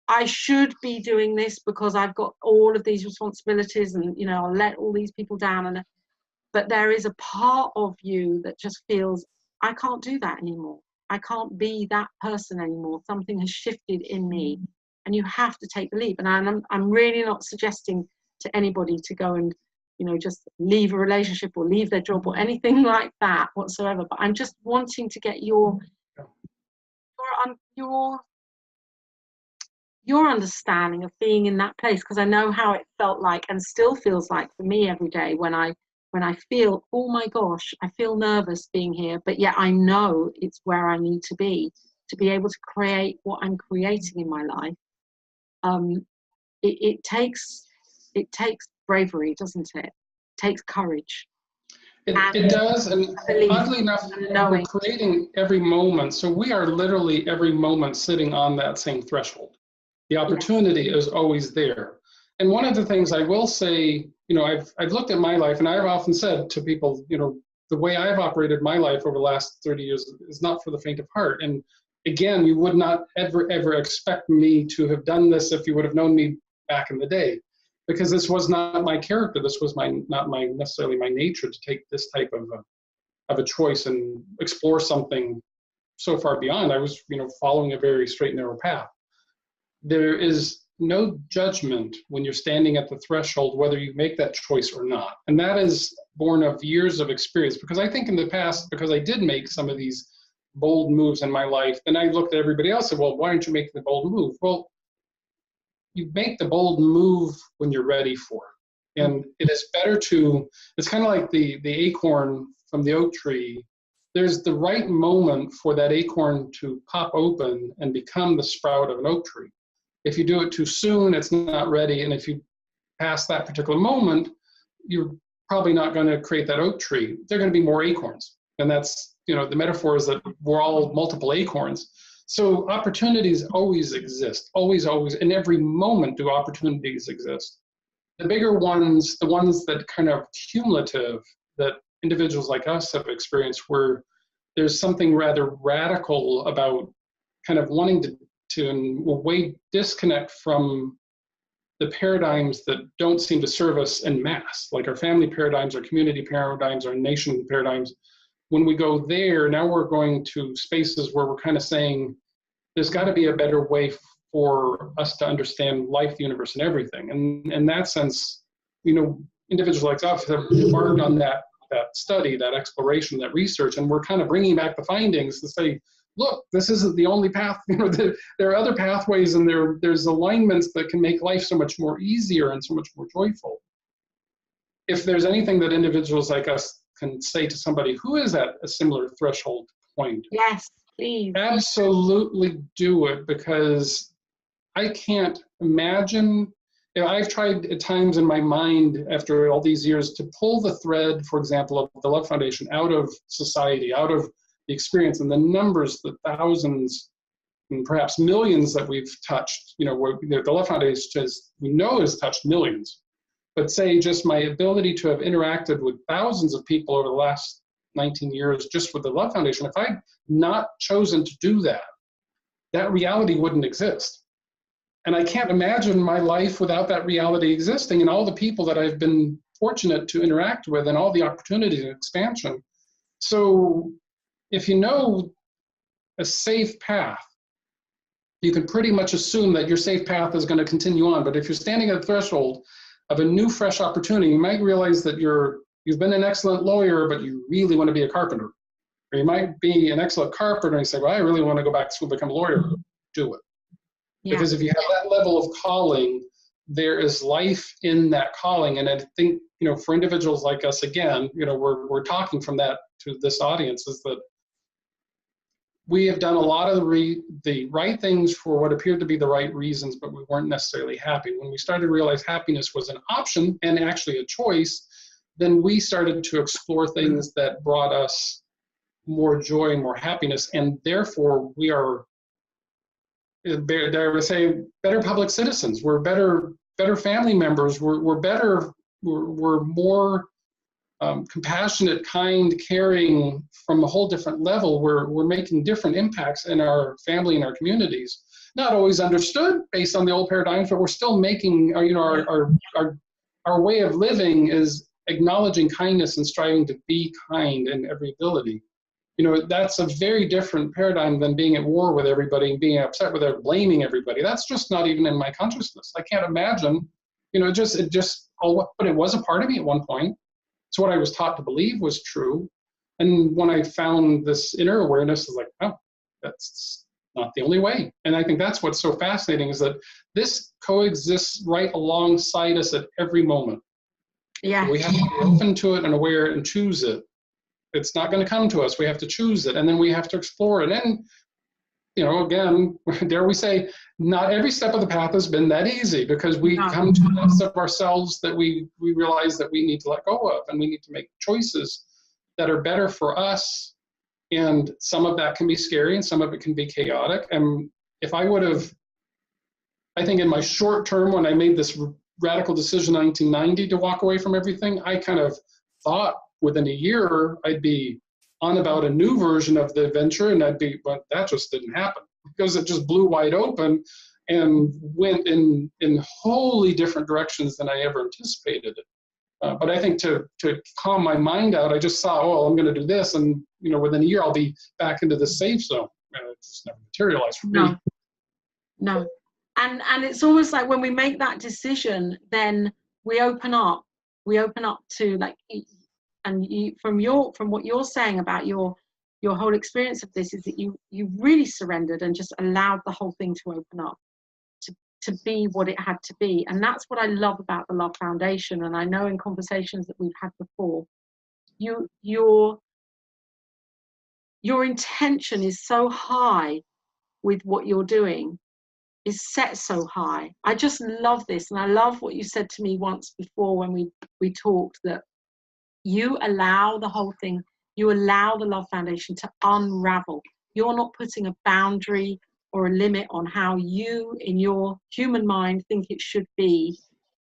I should be doing this because I've got all of these responsibilities, and I'll let all these people down, but there is a part of you that just feels, I can't do that anymore. I can't be that person anymore. Something has shifted in me, and you have to take the leap. And I'm really not suggesting to anybody to go and, just leave a relationship or leave their job or anything like that whatsoever. But I'm just wanting to get your understanding of being in that place, because I know how it felt like, and still feels like for me every day, when I feel, oh my gosh, I feel nervous being here, but yet I know it's where I need to be able to create what I'm creating in my life. It takes bravery, doesn't it? It takes courage. It does, and oddly enough, we're creating every moment. So we are literally every moment sitting on that same threshold. The opportunity is always there. And one of the things I will say, I've looked at my life, and I've often said to people, the way I've operated my life over the last 30 years is not for the faint of heart. And again, you would not ever expect me to have done this if you would have known me back in the day, because this was not my character. This was not necessarily my nature to take this type of a choice and explore something so far beyond. I was, following a very straight and narrow path. There is no judgment when you're standing at the threshold, whether you make that choice or not. And that is born of years of experience, because I think in the past, because I did make some of these bold moves in my life, then I looked at everybody else and said, well, why aren't you making the bold move? Well, you make the bold move when you're ready for it. And it is better it's kind of like the acorn from the oak tree. There's the right moment for that acorn to pop open and become the sprout of an oak tree. If you do it too soon, it's not ready. And if you pass that particular moment, you're probably not going to create that oak tree. There are going to be more acorns. And that's, the metaphor is that we're all multiple acorns. So opportunities always exist, always. In every moment do opportunities exist. The bigger ones, the ones that kind of cumulative, that individuals like us have experienced, where there's something rather radical about kind of wanting to in a way disconnect from the paradigms that don't seem to serve us en masse, like our family paradigms, our community paradigms, our nation paradigms. When we go there, now we're going to spaces where we're kind of saying, there's got to be a better way for us to understand life, the universe, and everything. And in that sense, individuals like us have embarked on that study, that exploration, that research, and we're kind of bringing back the findings to say, look, this isn't the only path. There are other pathways, and there's alignments that can make life so much more easier and so much more joyful. if there's anything that individuals like us can say to somebody who is at a similar threshold point, yes, please. Absolutely do it, because I can't imagine, I've tried at times in my mind after all these years to pull the thread, for example, of the Love Foundation out of society, out of the experience, and the numbers, the thousands, and perhaps millions that we've touched. Where the Love Foundation we know has touched millions. But say just my ability to have interacted with thousands of people over the last 19 years just with the Love Foundation, if I'd not chosen to do that, that reality wouldn't exist. And I can't imagine my life without that reality existing, and all the people that I've been fortunate to interact with and all the opportunities and expansion. So if you know a safe path, you can pretty much assume that your safe path is going to continue on. But if you're standing at the threshold of a new, fresh opportunity, you might realize that you've been an excellent lawyer, but you really want to be a carpenter. Or you might be an excellent carpenter and you say, well, I really want to go back to school, become a lawyer. Do it. Yeah. Because if you have that level of calling, there is life in that calling. And I think, for individuals like us, again, we're talking from that to this audience, is that we have done a lot of the right things for what appeared to be the right reasons, but we weren't necessarily happy. When we started to realize happiness was an option and actually a choice, then we started to explore things that brought us more joy and more happiness. And therefore, we are, dare I say, better public citizens. We're better family members. We're better. We're more compassionate, kind, caring from a whole different level. We're making different impacts in our family and our communities. Not always understood based on the old paradigms, but we're still making our way of living is acknowledging kindness and striving to be kind in every ability. That's a very different paradigm than being at war with everybody and being upset with everybody, blaming everybody. That's just not even in my consciousness. I can't imagine, but it was a part of me at one point. It's what I was taught to believe was true. And when I found this inner awareness, I was like, oh, that's not the only way. And I think that's what's so fascinating, is that this coexists right alongside us at every moment. Yeah. We have to be open to it and aware and choose it. It's not going to come to us. We have to choose it, and then we have to explore it. And, again, dare we say, not every step of the path has been that easy, because we come to depths of ourselves that we realize that we need to let go of, and we need to make choices that are better for us. And some of that can be scary, and some of it can be chaotic. And if I would have, I think in my short term, when I made this radical decision in 1990 to walk away from everything, I kind of thought within a year I'd be on about a new version of the adventure, and but that just didn't happen, because it just blew wide open and went in wholly different directions than I ever anticipated it. But I think to calm my mind out, I just saw, oh, I'm going to do this, and within a year I'll be back into the safe zone. It just never materialized for me. No. And it's almost like when we make that decision, then we open up to, like, and from what you're saying about your whole experience of this, is that you really surrendered and just allowed the whole thing to open up to be what it had to be. And that's what I love about the Love Foundation. And I know in conversations that we've had before, your intention is so high with what you're doing, is set so high. I just love this. And I love what you said to me once before when we talked, that you allow the whole thing, you allow the Love Foundation to unravel. You're not putting a boundary or a limit on how you, in your human mind, think it should be.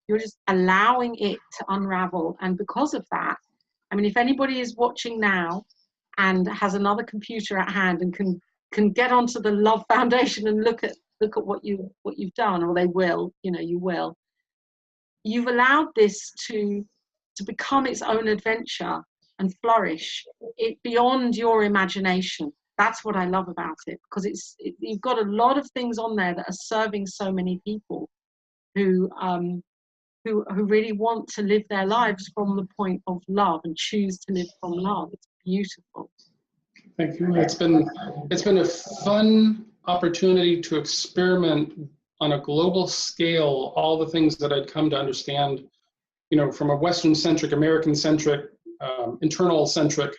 You're just allowing it to unravel. And because of that, I mean, if anybody is watching now and has another computer at hand and can get onto the Love Foundation and look at what you've done, or they will, you will. You've allowed this to become its own adventure and flourish it beyond your imagination. That's what I love about it, because you've got a lot of things on there that are serving so many people who really want to live their lives from the point of love and choose to live from love. It's beautiful. Thank you. It's been a fun opportunity to experiment on a global scale all the things that I'd come to understand, from a Western-centric, American-centric, internal-centric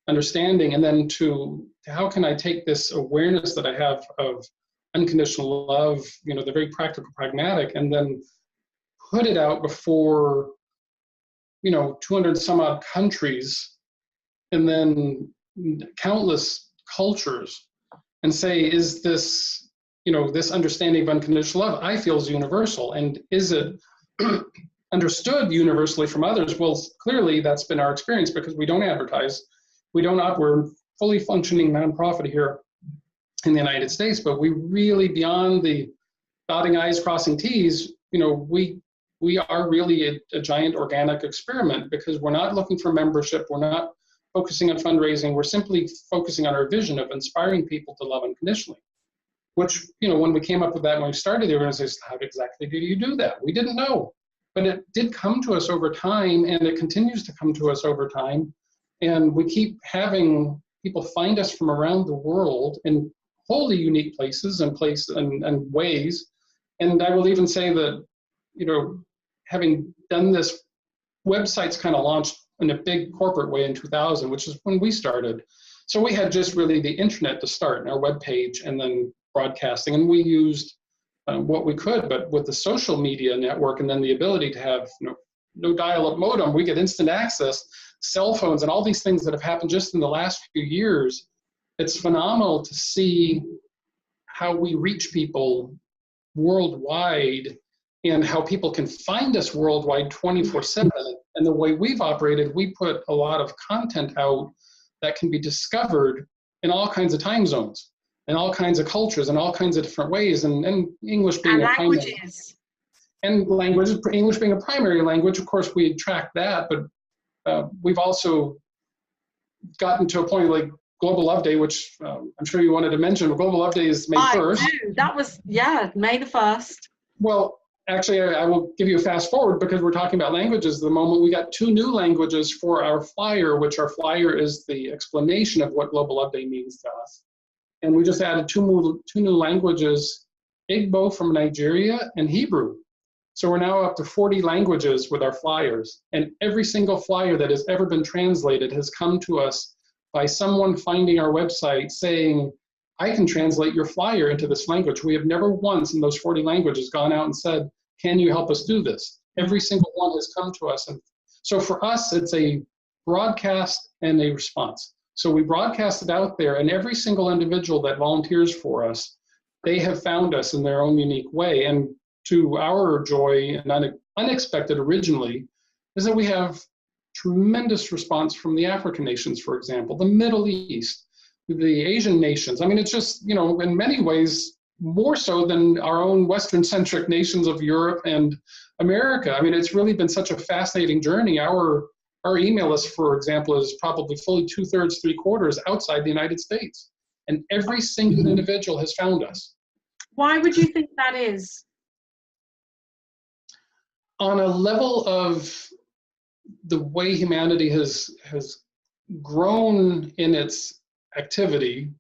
understanding, and then to how can I take this awareness that I have of unconditional love, the very practical, pragmatic, and then put it out before, 200 some odd countries, and then countless cultures, and say, is this, this understanding of unconditional love I feel is universal, and is it understood universally from others? Well, clearly that's been our experience, because we don't advertise, we're a fully functioning nonprofit here in the United States, but we really, beyond the dotting I's, crossing T's, we are really a giant organic experiment, because we're not looking for membership, we're not focusing on fundraising, we're simply focusing on our vision of inspiring people to love unconditionally. Which, when we came up with that, when we started the organization, how exactly do you do that? We didn't know, but it did come to us over time, and it continues to come to us over time. And we keep having people find us from around the world in wholly unique places and ways. And I will even say that, having done this, websites kind of launched in a big corporate way in 2000, which is when we started. So we had just really the internet to start, and our web page, and then broadcasting, and we used what we could, but with the social media network, and then the ability to have no dial-up modem, we get instant access, cell phones, and all these things that have happened just in the last few years. It's phenomenal to see how we reach people worldwide, and how people can find us worldwide 24/7. And the way we've operated, we put a lot of content out that can be discovered in all kinds of time zones, and all kinds of cultures, and all kinds of different ways, and English being a primary. And languages, English being a primary language, of course, we track that, but we've also gotten to a point like Global Love Day, which I'm sure you wanted to mention. Global Love Day is May 1st. I do. That was, May the 1st. Well, actually, I will give you a fast forward, because we're talking about languages at the moment. We got 2 new languages for our flyer, which our flyer is the explanation of what Global Love Day means to us. And we just added 2 new languages, Igbo from Nigeria and Hebrew. So we're now up to 40 languages with our flyers. And every single flyer that has ever been translated has come to us by someone finding our website saying, I can translate your flyer into this language. We have never once in those 40 languages gone out and said, can you help us do this? Every single one has come to us. And so for us, it's a broadcast and a response. So we broadcast it out there, and every single individual that volunteers for us, they have found us in their own unique way. And to our joy, and unexpected originally, is that we have tremendous response from the African nations, for example, the Middle East, the Asian nations. I mean, it's just, in many ways, more so than our own Western-centric nations of Europe and America. I mean, it's really been such a fascinating journey. Our email list, for example, is probably fully 2/3, 3/4 outside the United States. And every single individual has found us. Why would you think that is? On a level of the way humanity has grown in its activity,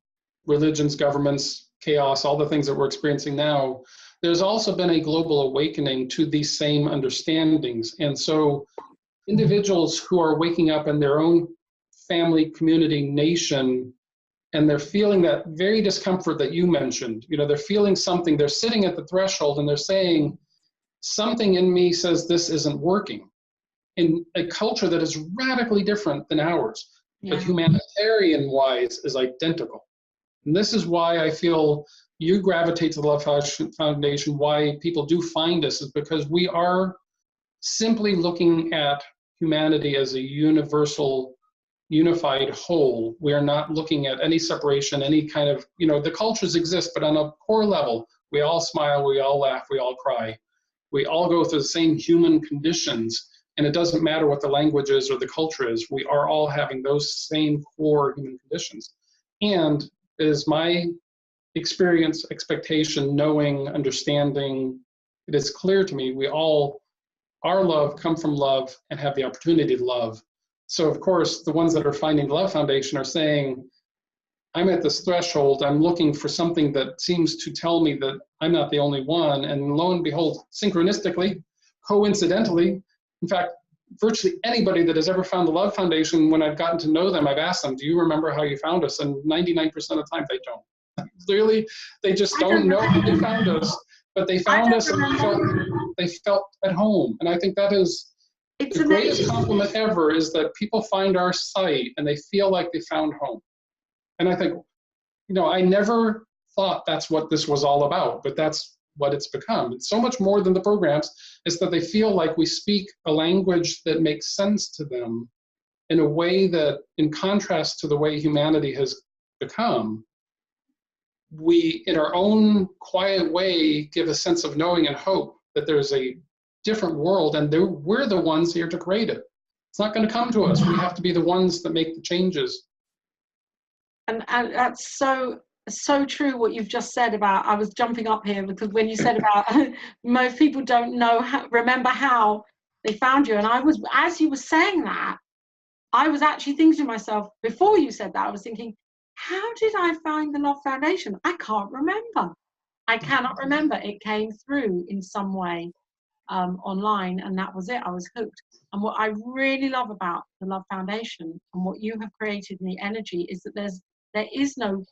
religions, governments, chaos, all the things that we're experiencing now, there's also been a global awakening to these same understandings. And so individuals who are waking up in their own family, community, nation, and they're feeling that very discomfort that you mentioned, they're feeling something, they're sitting at the threshold and they're saying, something in me says this isn't working, in a culture that is radically different than ours, but humanitarian-wise is identical. And this is why I feel you gravitate to the Love Foundation, why people do find us, is because we are simply looking at humanity as a universal, unified whole. We are not looking at any separation, any kind of, the cultures exist, but on a core level, we all smile, we all laugh, we all cry. We all go through the same human conditions, and it doesn't matter what the language is or the culture is. We are all having those same core human conditions. And it is my experience, expectation, knowing, understanding, it is clear to me, we all, our love come from love and have the opportunity to love. So of course, the ones that are finding the Love Foundation are saying, I'm at this threshold, I'm looking for something that seems to tell me that I'm not the only one, and lo and behold, synchronistically, coincidentally, in fact, virtually anybody that has ever found the Love Foundation, when I've gotten to know them, I've asked them, do you remember how you found us? And 99% of the time they don't. Really, they just don't know how they found us, but they found us and they felt at home. And I think that is the greatest compliment ever, is that people find our site and they feel like they found home. And I think, I never thought that's what this was all about, but that's what it's become. It's so much more than the programs. It's that they feel like we speak a language that makes sense to them in a way that, in contrast to the way humanity has become, we, in our own quiet way, give a sense of knowing and hope that there's a different world, and we're the ones here to create it. It's not going to come to us. We have to be the ones that make the changes. And that's so true what you've just said about, I was jumping up here because when you said about most people don't remember how they found you, and I was, as you were saying that, I was actually thinking to myself, before you said that, I was thinking, how did I find the Love Foundation? I can't remember. I cannot remember. It came through in some way online, and that was it. I was hooked. And what I really love about the Love Foundation and what you have created in the energy is that there is no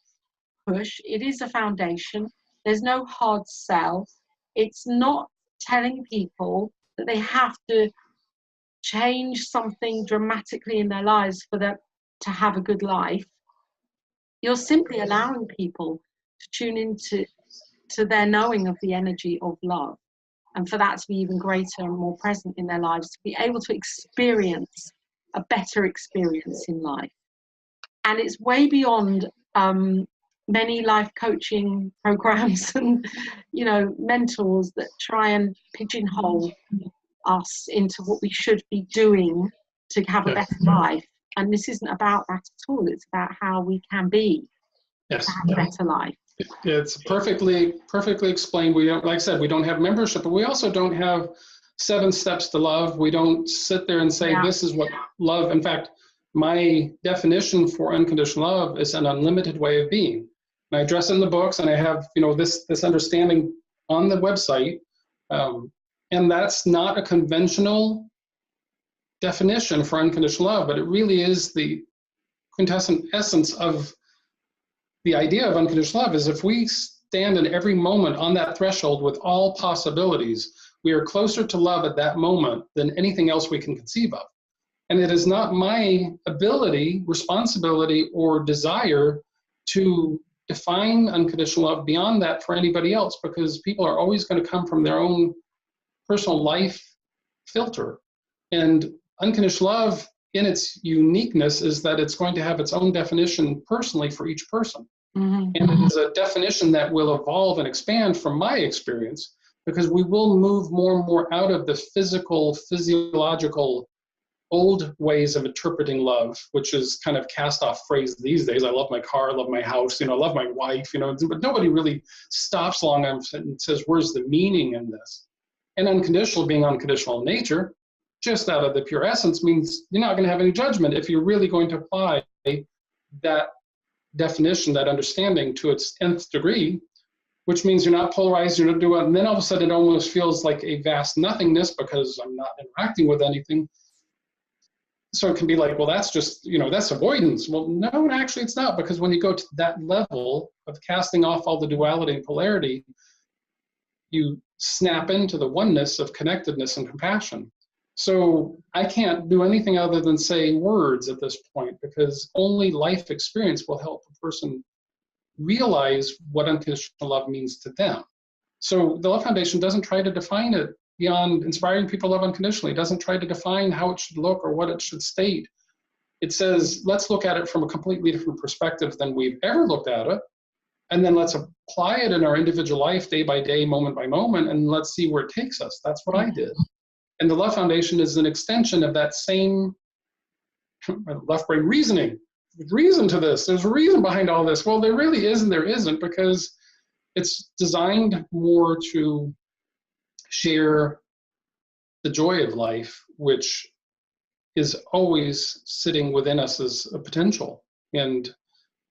push. It is a foundation. There's no hard sell. It's not telling people that they have to change something dramatically in their lives for them to have a good life. You're simply allowing people to tune into their knowing of the energy of love, and for that to be even greater and more present in their lives, to be able to experience a better experience in life. And it's way beyond many life coaching programs and mentors that try and pigeonhole us into what we should be doing to have a better life. And this isn't about that at all. It's about how we can be to have a better life. It's perfectly explained. We don't, like I said, we don't have membership, but we also don't have 7 steps to love. We don't sit there and say, this is what love. In fact, my definition for unconditional love is an unlimited way of being. And I address it in the books, and I have this understanding on the website. And that's not a conventional definition for unconditional love, but it really is the quintessent essence of the idea of unconditional love. Is if we stand in every moment on that threshold with all possibilities, we are closer to love at that moment than anything else we can conceive of. And it is not my ability, responsibility, or desire to define unconditional love beyond that for anybody else, because people are always going to come from their own personal life filter. And unconditional love, in its uniqueness, is that it's going to have its own definition personally for each person. Mm-hmm. And it is a definition that will evolve and expand from my experience, because we will move more and more out of the physiological, old ways of interpreting love, which is kind of cast off phrase these days. I love my car, I love my house, I love my wife, but nobody really stops long enough and says, where's the meaning in this? And unconditional, being unconditional in nature, just out of the pure essence, means you're not going to have any judgment if you're really going to apply that definition, that understanding to its nth degree, which means you're not polarized, you're not doing, and then all of a sudden it almost feels like a vast nothingness because I'm not interacting with anything. So it can be like, well, that's just, that's avoidance. Well, no, actually it's not, because when you go to that level of casting off all the duality and polarity, you snap into the oneness of connectedness and compassion. So I can't do anything other than say words at this point, because only life experience will help a person realize what unconditional love means to them. So the Love Foundation doesn't try to define it beyond inspiring people to love unconditionally. It doesn't try to define how it should look or what it should state. It says, let's look at it from a completely different perspective than we've ever looked at it. And then let's apply it in our individual life, day by day, moment by moment, and let's see where it takes us. That's what I did. And the Love Foundation is an extension of that same left brain reasoning. There's reason to this. There's a reason behind all this. Well, there really is and there isn't, because it's designed more to share the joy of life, which is always sitting within us as a potential. And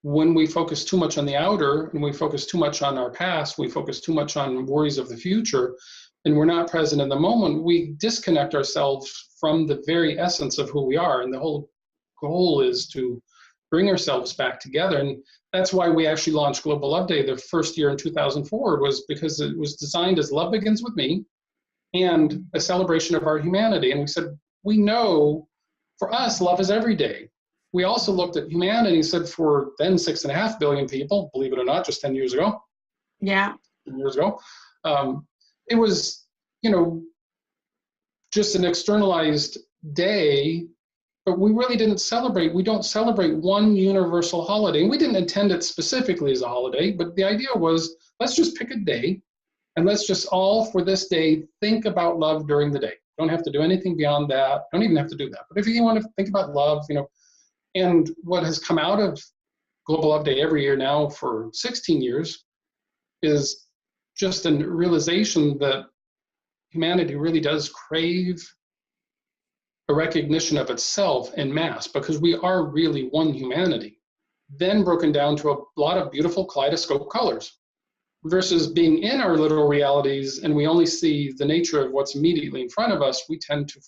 when we focus too much on the outer and we focus too much on our past, we focus too much on worries of the future, and we're not present in the moment, we disconnect ourselves from the very essence of who we are. And the whole goal is to bring ourselves back together. And that's why we actually launched Global Love Day the first year in 2004, was because it was designed as love begins with me and a celebration of our humanity. And we said, we know for us, love is every day. We also looked at humanity and said for then 6.5 billion people, believe it or not, just 10 years ago. Yeah. 10 years ago. It was, just an externalized day, but we really didn't celebrate. We don't celebrate one universal holiday. And we didn't intend it specifically as a holiday, but the idea was, let's just pick a day and let's just all for this day think about love during the day. Don't have to do anything beyond that. Don't even have to do that. But if you want to think about love, and what has come out of Global Love Day every year now for 16 years is just a realization that humanity really does crave a recognition of itself en masse, because we are really one humanity, then broken down to a lot of beautiful kaleidoscope colors, versus being in our little realities and we only see the nature of what's immediately in front of us. We tend to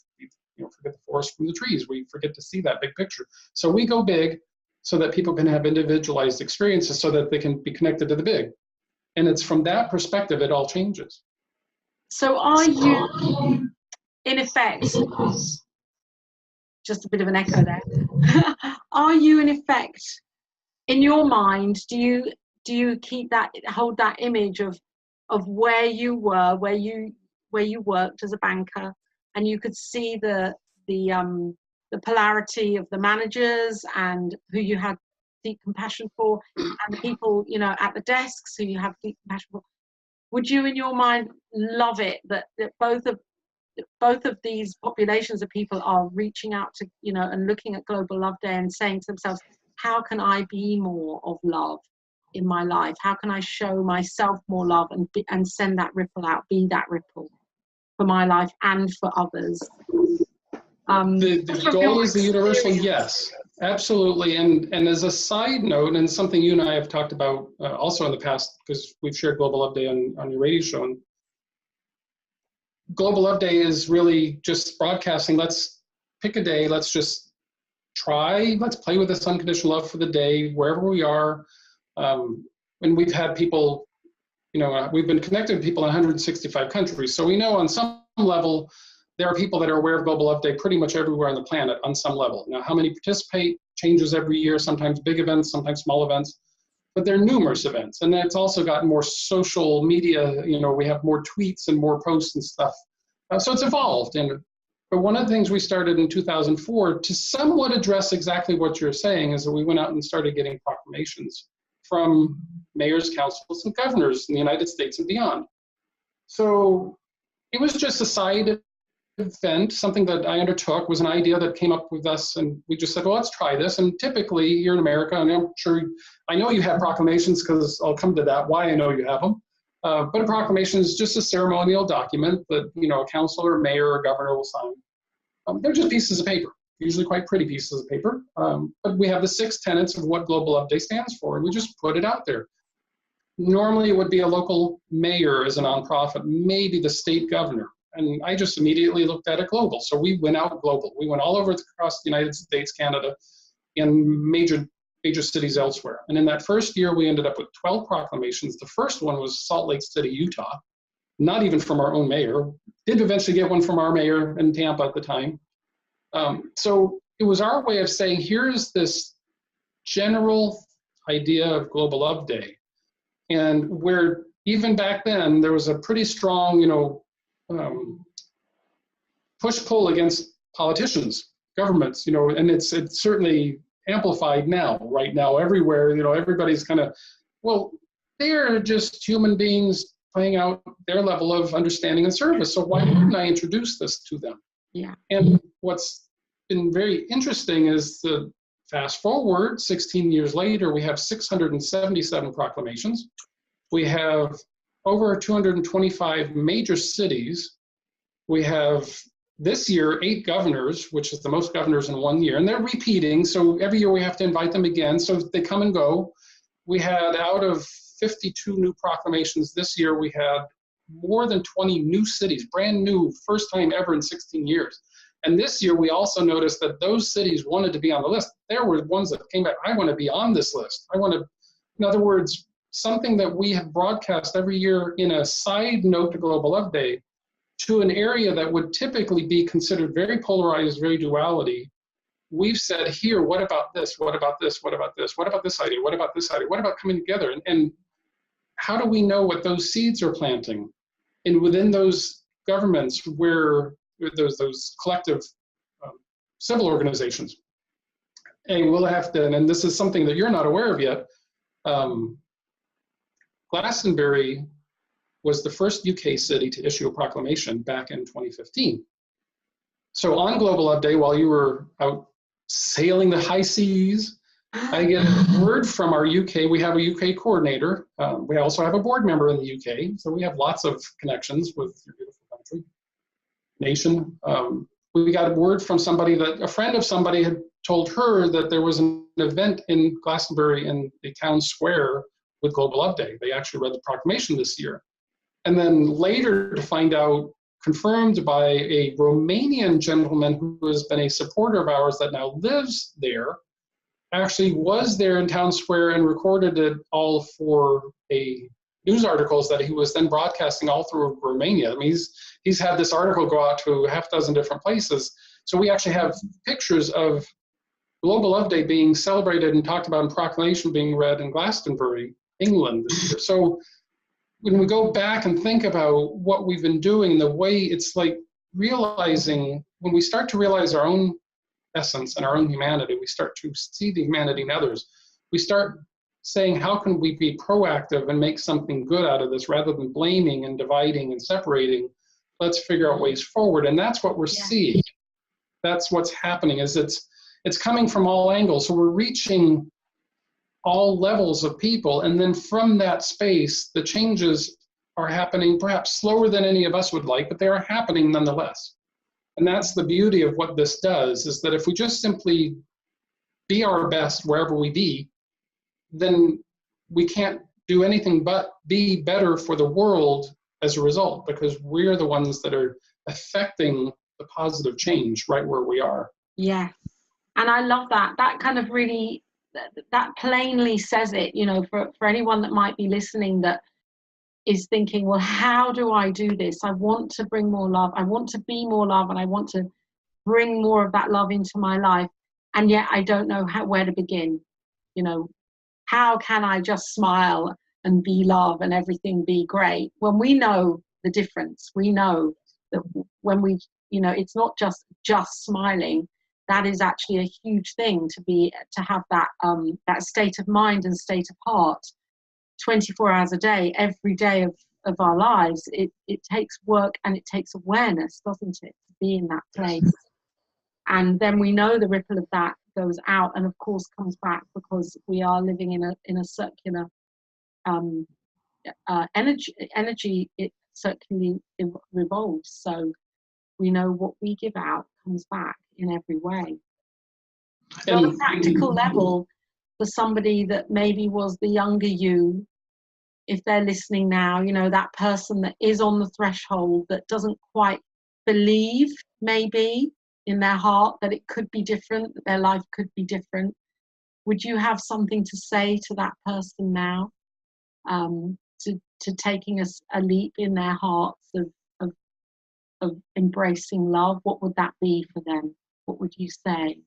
forget the forest from the trees. We forget to see that big picture. So we go big so that people can have individualized experiences, so that they can be connected to the big. And it's from that perspective it all changes. So are you, in effect, just a bit of an echo there, are you in effect, in your mind, do you keep that, hold that image of where you were, where you worked as a banker, and you could see the polarity of the managers and who you had deep compassion for, and the people at the desks who you have deep compassion for? Would you, in your mind, love it that both of these populations of people are reaching out to and looking at Global Love Day and saying to themselves, how can I be more of love in my life? How can I show myself more love and send that ripple out, be that ripple for my life and for others? The goal is the universal, yes, absolutely. And as a side note, and something you and I have talked about also in the past, because we've shared Global Love Day on your radio show. And Global Love Day is really just broadcasting. Let's pick a day. Let's just try. Let's play with this unconditional love for the day, wherever we are. And we've had people, we've been connected with people in 165 countries. So we know on some level, there are people that are aware of Global Love Day pretty much everywhere on the planet on some level. Now, how many participate changes every year, sometimes big events, sometimes small events, but there are numerous events. And it's also got more social media, we have more tweets and more posts and stuff. So it's evolved. But one of the things we started in 2004 to somewhat address exactly what you're saying is that we went out and started getting proclamations from mayors, councils, and governors in the United States and beyond. So it was just a side event, something that I undertook, was an idea that came up with us, and we just said, well, let's try this. And typically you're in America, and I'm sure, I know you have proclamations, because I'll come to that, why I know you have them. But a proclamation is just a ceremonial document that, a council or mayor or governor will sign. They're just pieces of paper, usually quite pretty pieces of paper. But we have the 6 tenets of what Global Love Day stands for, and we just put it out there. Normally it would be a local mayor as a nonprofit, maybe the state governor. And I just immediately looked at it global. So we went out global. We went all over across the United States, Canada, and major cities elsewhere. And in that first year, we ended up with 12 proclamations. The first one was Salt Lake City, Utah, not even from our own mayor. Did eventually get one from our mayor in Tampa at the time. So it was our way of saying, here's this general idea of Global Love Day. And where even back then, there was a pretty strong, push-pull against politicians, governments, and it's certainly amplified now, right now, everywhere. Everybody's kind of, well, they're just human beings playing out their level of understanding and service. So why wouldn't I introduce this to them? Yeah. And what's been very interesting is the fast forward 16 years later, we have 677 proclamations. We have over 225 major cities. We have this year 8 governors, which is the most governors in one year, and they're repeating. So every year we have to invite them again. So they come and go. We had out of 52 new proclamations this year, we had more than 20 new cities, brand new, first time ever in 16 years. And this year, we also noticed that those cities wanted to be on the list. There were ones that came back, I want to be on this list. I want to, in other words, something that we have broadcast every year in a side note to Global Love Day to an area that would typically be considered very polarized, very duality. We've said here, what about this? What about this? What about this? What about this idea? What about this idea? What about coming together? And how do we know what those seeds are planting? And within those governments where those collective civil organizations, and we'll have to, and this is something that you're not aware of yet, Glastonbury was the first UK city to issue a proclamation back in 2015. So on Global Love Day, while you were out sailing the high seas, I get word from our UK, we have a UK coordinator. We also have a board member in the UK. So we have lots of connections with your beautiful country, nation. We got a word from somebody that a friend of somebody had told her that there was an event in Glastonbury in the town square with Global Love Day. They actually read the proclamation this year. And then later to find out, confirmed by a Romanian gentleman who has been a supporter of ours that now lives there, actually was there in town square and recorded it all for a news articles that he was then broadcasting all through Romania. I mean, he's had this article go out to a half dozen different places. So we actually have pictures of Global Love Day being celebrated and talked about, and proclamation being read in Glastonbury, England this year. So when we go back and think about what we've been doing, the way it's like realizing, when we start to realize our own essence and our own humanity, we start to see the humanity in others. We start saying, how can we be proactive and make something good out of this rather than blaming and dividing and separating? Let's figure out ways forward. And that's what we're seeing. That's what's happening, is it's coming from all angles. So we're reaching all levels of people. And then from that space, the changes are happening perhaps slower than any of us would like, but they are happening nonetheless. And that's the beauty of what this does, is that if we just simply be our best wherever we be, then we can't do anything but be better for the world as a result, because we're the ones that are affecting the positive change right where we are. Yeah. And I love that. That kind of really, that plainly says it, you know, for anyone that might be listening that is thinking, well, how do I do this? I want to bring more love. I want to be more love, and I want to bring more of that love into my life. And yet I don't know where to begin. You know, how can I just smile and be love and everything be great? When we know the difference, we know that when we, you know, it's not just smiling. That is actually a huge thing to have that that state of mind and state of heart 24 hours a day, every day of our lives. It takes work and it takes awareness, doesn't it, to be in that place. And then we know the ripple of that goes out and of course comes back, because we are living in a circular energy. It circularly revolves. So we know what we give out comes back in every way. So on a practical level, for somebody that maybe was the younger you, if they're listening now, you know, that person that is on the threshold that doesn't quite believe maybe in their heart that it could be different, that their life could be different, would you have something to say to that person now, to taking a leap in their hearts of embracing love? What would that be for them? What would you say?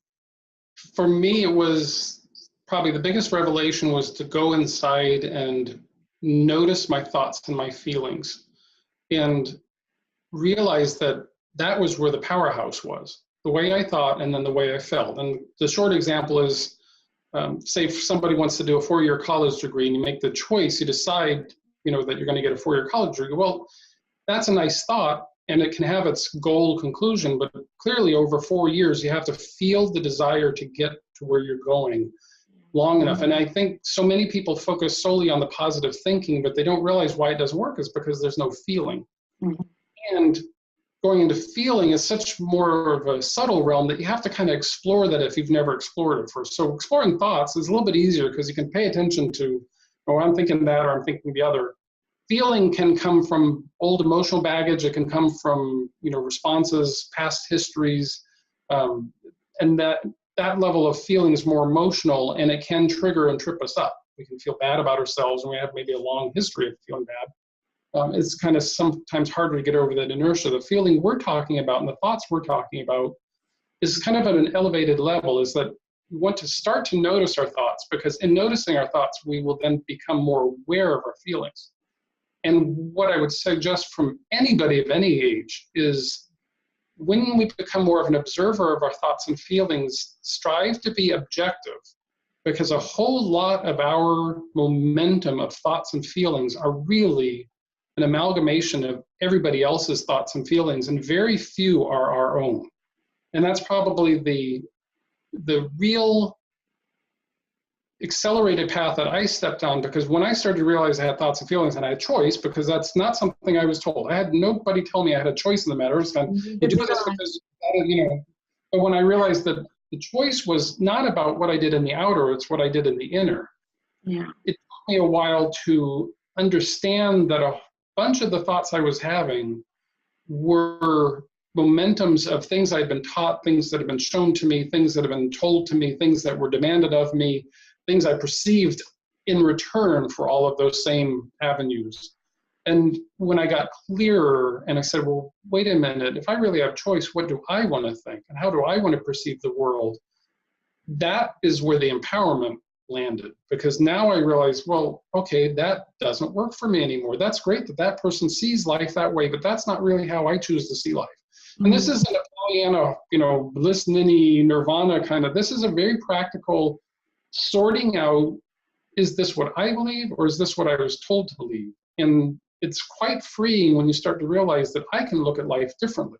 For me, it was probably the biggest revelation was to go inside and notice my thoughts and my feelings and realize that that was where the powerhouse was, the way I thought and then the way I felt. And the short example is, say if somebody wants to do a 4-year college degree and you make the choice, you decide, you know, that you're going to get a 4-year college degree. Well, that's a nice thought, and it can have its goal conclusion, but clearly over 4 years, you have to feel the desire to get to where you're going long enough. And I think so many people focus solely on the positive thinking, but they don't realize why it doesn't work is because there's no feeling. Mm-hmm. And going into feeling is such more of a subtle realm that you have to kind of explore that if you've never explored it first. So exploring thoughts is a little bit easier because you can pay attention to, oh, I'm thinking that or I'm thinking the other. feeling can come from old emotional baggage. It can come from, responses, past histories, and that level of feeling is more emotional, and it can trigger and trip us up. We can feel bad about ourselves, and we have maybe a long history of feeling bad. It's kind of sometimes harder to get over that inertia. The feeling we're talking about and the thoughts we're talking about is kind of at an elevated level, is that we want to start to notice our thoughts, because in noticing our thoughts, we will then become more aware of our feelings. And what I would suggest from anybody of any age is, when we become more of an observer of our thoughts and feelings, strive to be objective, because a whole lot of our momentum of thoughts and feelings are really an amalgamation of everybody else's thoughts and feelings, and very few are our own. And that's probably the real accelerated path that I stepped on, because when I started to realize I had thoughts and feelings and I had choice, because that's not something I was told. I had nobody tell me I had a choice in the matter. It's kind of, you do this because, but when I realized that the choice was not about what I did in the outer, it's what I did in the inner. Yeah. It took me a while to understand that a bunch of the thoughts I was having were momentums of things I'd been taught, things that have been shown to me, things that have been told to me, things that were demanded of me, things I perceived in return for all of those same avenues. And when I got clearer and I said, well, wait a minute, if I really have choice, what do I want to think? And how do I want to perceive the world? That is where the empowerment landed, because now I realize, well, okay, that doesn't work for me anymore. That's great that that person sees life that way, but that's not really how I choose to see life. Mm-hmm. And this isn't a Pollyanna, bliss, ninny, nirvana kind of, this is a very practical sorting out, is this what I believe, or is this what I was told to believe? And it's quite freeing when you start to realize that I can look at life differently.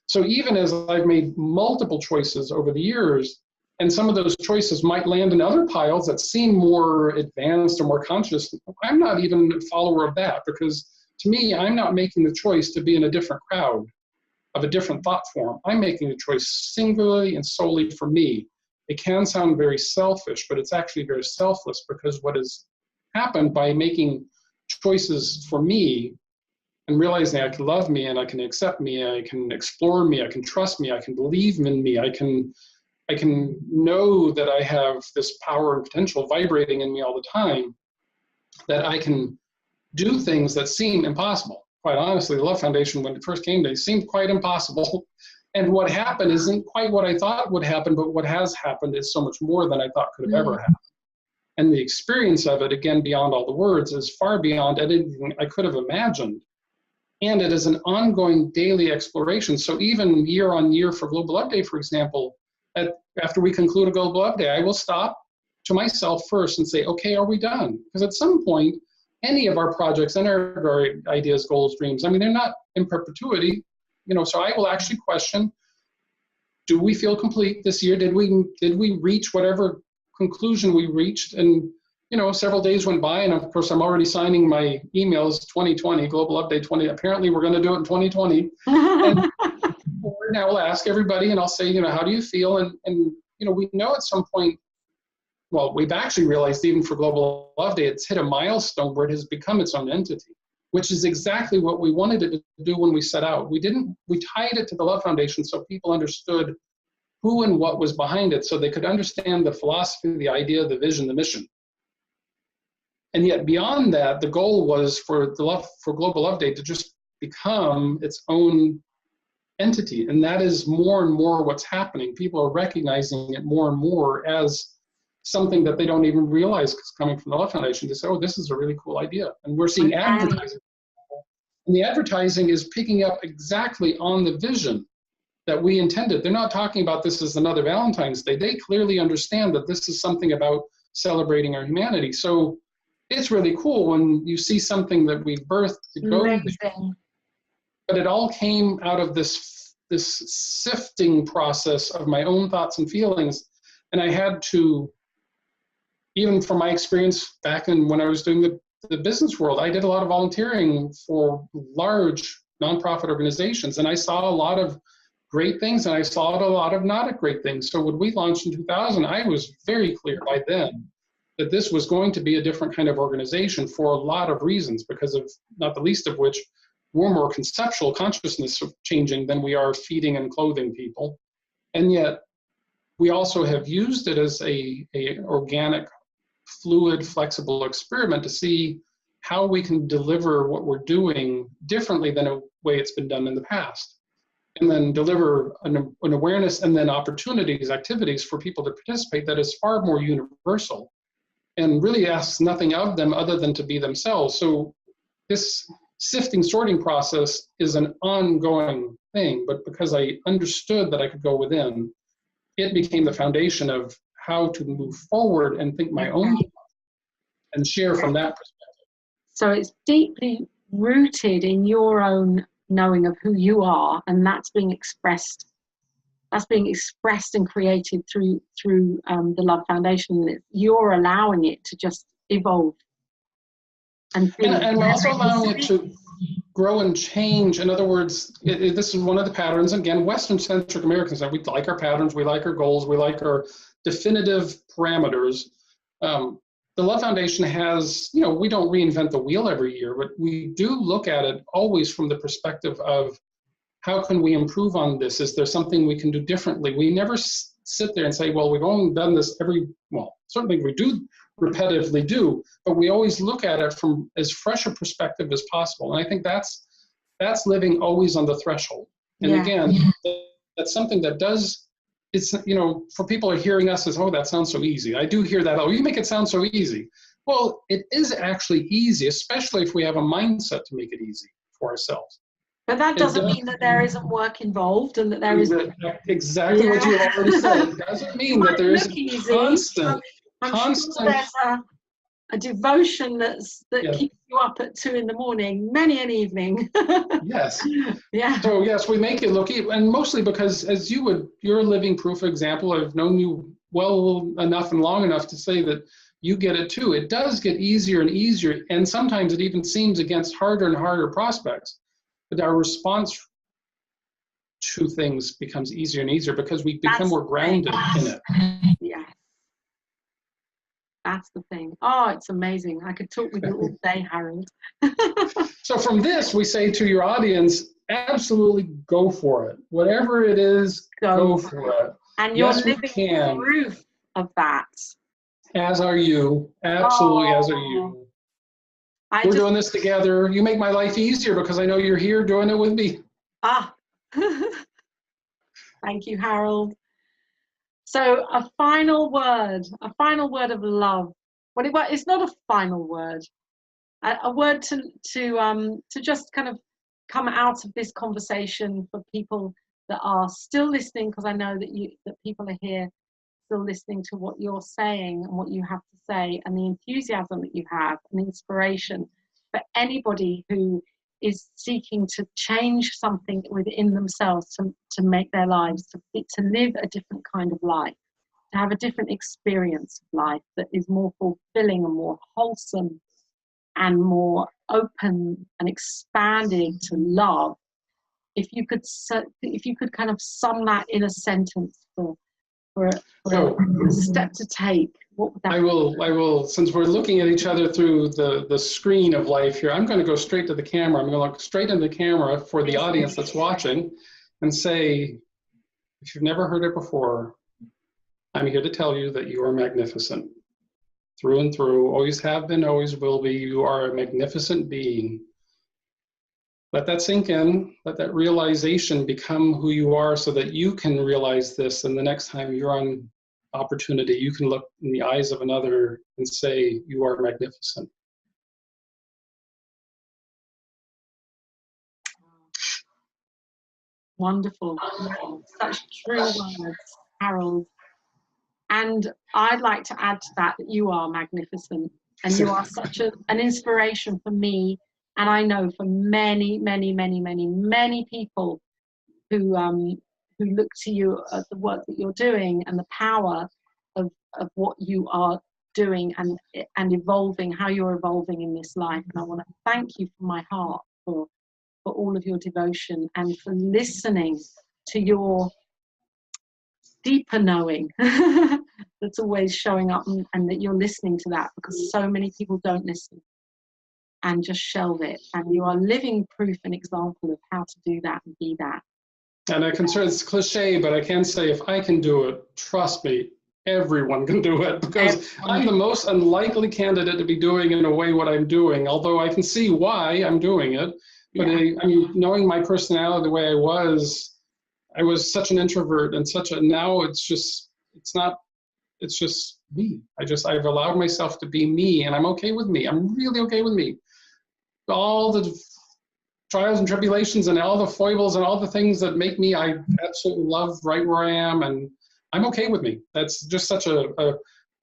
So even as I've made multiple choices over the years, and some of those choices might land in other piles that seem more advanced or more conscious, I'm not even a follower of that, because to me, I'm not making the choice to be in a different crowd of a different thought form. I'm making the choice singularly and solely for me. It can sound very selfish, but it's actually very selfless, because what has happened by making choices for me and realizing I can love me and I can accept me, I can explore me, I can trust me, I can believe in me, I can know that I have this power and potential vibrating in me all the time, that I can do things that seem impossible. Quite honestly, the Love Foundation, when it first came, they seemed quite impossible. And what happened isn't quite what I thought would happen, but what has happened is so much more than I thought could have ever happened. And the experience of it, again, beyond all the words, is far beyond anything I could have imagined. And it is an ongoing daily exploration. So even year on year for Global Update, for example, after we conclude a Global Update, I will stop to myself first and say, okay, are we done? Because at some point, any of our projects and our ideas, goals, dreams, they're not in perpetuity. So I will actually question, do we feel complete this year? Did we reach whatever conclusion we reached? And, several days went by, and of course I'm already signing my emails, 2020, Global Update 20. Apparently we're going to do it in 2020. And now I'll ask everybody and I'll say, how do you feel? And we know at some point, well, we've actually realized even for Global Update, it's hit a milestone where it has become its own entity, which is exactly what we wanted it to do when we set out. We tied it to the Love Foundation so people understood who and what was behind it, so they could understand the philosophy, the idea, the vision, the mission. And yet beyond that, the goal was for Global Update to just become its own entity. And that is more and more what's happening. People are recognizing it more and more as something that they don't even realize is coming from the Love Foundation. They say, oh, this is a really cool idea. And we're seeing advertising. And the advertising is picking up exactly on the vision that we intended. They're not talking about this as another Valentine's Day. They clearly understand that this is something about celebrating our humanity. So it's really cool when you see something that we've birthed to go there. But it all came out of this sifting process of my own thoughts and feelings. And I had to, even from my experience back when I was doing the business world, I did a lot of volunteering for large nonprofit organizations. And I saw a lot of great things and I saw a lot of not great things. So when we launched in 2000, I was very clear by then that this was going to be a different kind of organization for a lot of reasons, because of, not the least of which, we're more conceptual consciousness of changing than we are feeding and clothing people. And yet we also have used it as a organic, fluid, flexible experiment to see how we can deliver what we're doing differently than a way it's been done in the past. And then deliver an awareness and then opportunities, activities for people to participate that is far more universal and really asks nothing of them other than to be themselves. So this sifting, sorting process is an ongoing thing, but because I understood that I could go within, it became the foundation of how to move forward and think my own and share from that perspective. So it's deeply rooted in your own knowing of who you are, and that's being expressed and created through the Love Foundation. You're allowing it to just evolve and we're also allowing it to grow and change. In other words, this is one of the patterns. Again, Western-centric Americans, we like our patterns, we like our goals, we like our definitive parameters. The Love Foundation has, we don't reinvent the wheel every year, but we do look at it always from the perspective of how can we improve on this? Is there something we can do differently? We never sit there and say, well, we've only done this certainly we do repetitively do, but we always look at it from as fresh a perspective as possible. And I think that's living always on the threshold. And again, that's something that does, it's, for people who are hearing us as, oh, that sounds so easy. I do hear that, oh, you make it sound so easy. Well, it is actually easy, especially if we have a mindset to make it easy for ourselves. But that doesn't mean that there isn't work involved and that there is exactly what you already said. It doesn't mean that there is constant. Sure there's a devotion that keeps you up at 2 a.m, many an evening. Yes. Yeah. So yes, we make it look, and mostly because you're a living proof example. I've known you well enough and long enough to say that you get it too. It does get easier and easier, and sometimes it even seems against harder and harder prospects. But our response to things becomes easier and easier because we become more grounded in it. Yeah. That's the thing. Oh, it's amazing. I could talk with you all day, Harold. So from this, we say to your audience, absolutely go for it. Whatever it is, go for it. And you're living proof of that. As are you. Absolutely, as are you. We're doing this together. You make my life easier because I know you're here doing it with me. Thank you, Harold. So a final word of love. Well, it's not a final word. A word to just kind of come out of this conversation for people that are still listening, because I know that people are here still listening to what you're saying and what you have to say, and the enthusiasm that you have, and the inspiration for anybody who is seeking to change something within themselves to make their lives, to live a different kind of life, to have a different experience of life that is more fulfilling and more wholesome and more open and expanded to love. If you could kind of sum that in a sentence for a step to take, what would that be? I will, since we're looking at each other through the screen of life here, I'm going to go straight to the camera. I'm going to look straight into the camera for the audience that's watching and say, if you've never heard it before, I'm here to tell you that you are magnificent. Through and through, always have been, always will be. You are a magnificent being. Let that sink in, let that realization become who you are so that you can realize this, and the next time you're on opportunity, you can look in the eyes of another and say, you are magnificent. Wonderful. Such true words, Harold. And I'd like to add to that you are magnificent, and you are such an inspiration for me. And I know for many, many, many, many, many people who look to you at the work that you're doing and the power of what you are doing and evolving, how you're evolving in this life. And I want to thank you from my heart for all of your devotion and for listening to your deeper knowing that's always showing up, and that you're listening to that, because so many people don't listen and just shelve it. And you are living proof and example of how to do that and be that. And I can say it's cliche, but I can say if I can do it, trust me, everyone can do it, because I'm the most unlikely candidate to be doing in a way what I'm doing, although I can see why I'm doing it. But I mean, knowing my personality the way I was such an introvert and now it's just me. I've allowed myself to be me, and I'm okay with me. I'm really okay with me. All the trials and tribulations and all the foibles and all the things that make me, I absolutely love right where I am, and I'm okay with me. That's just such an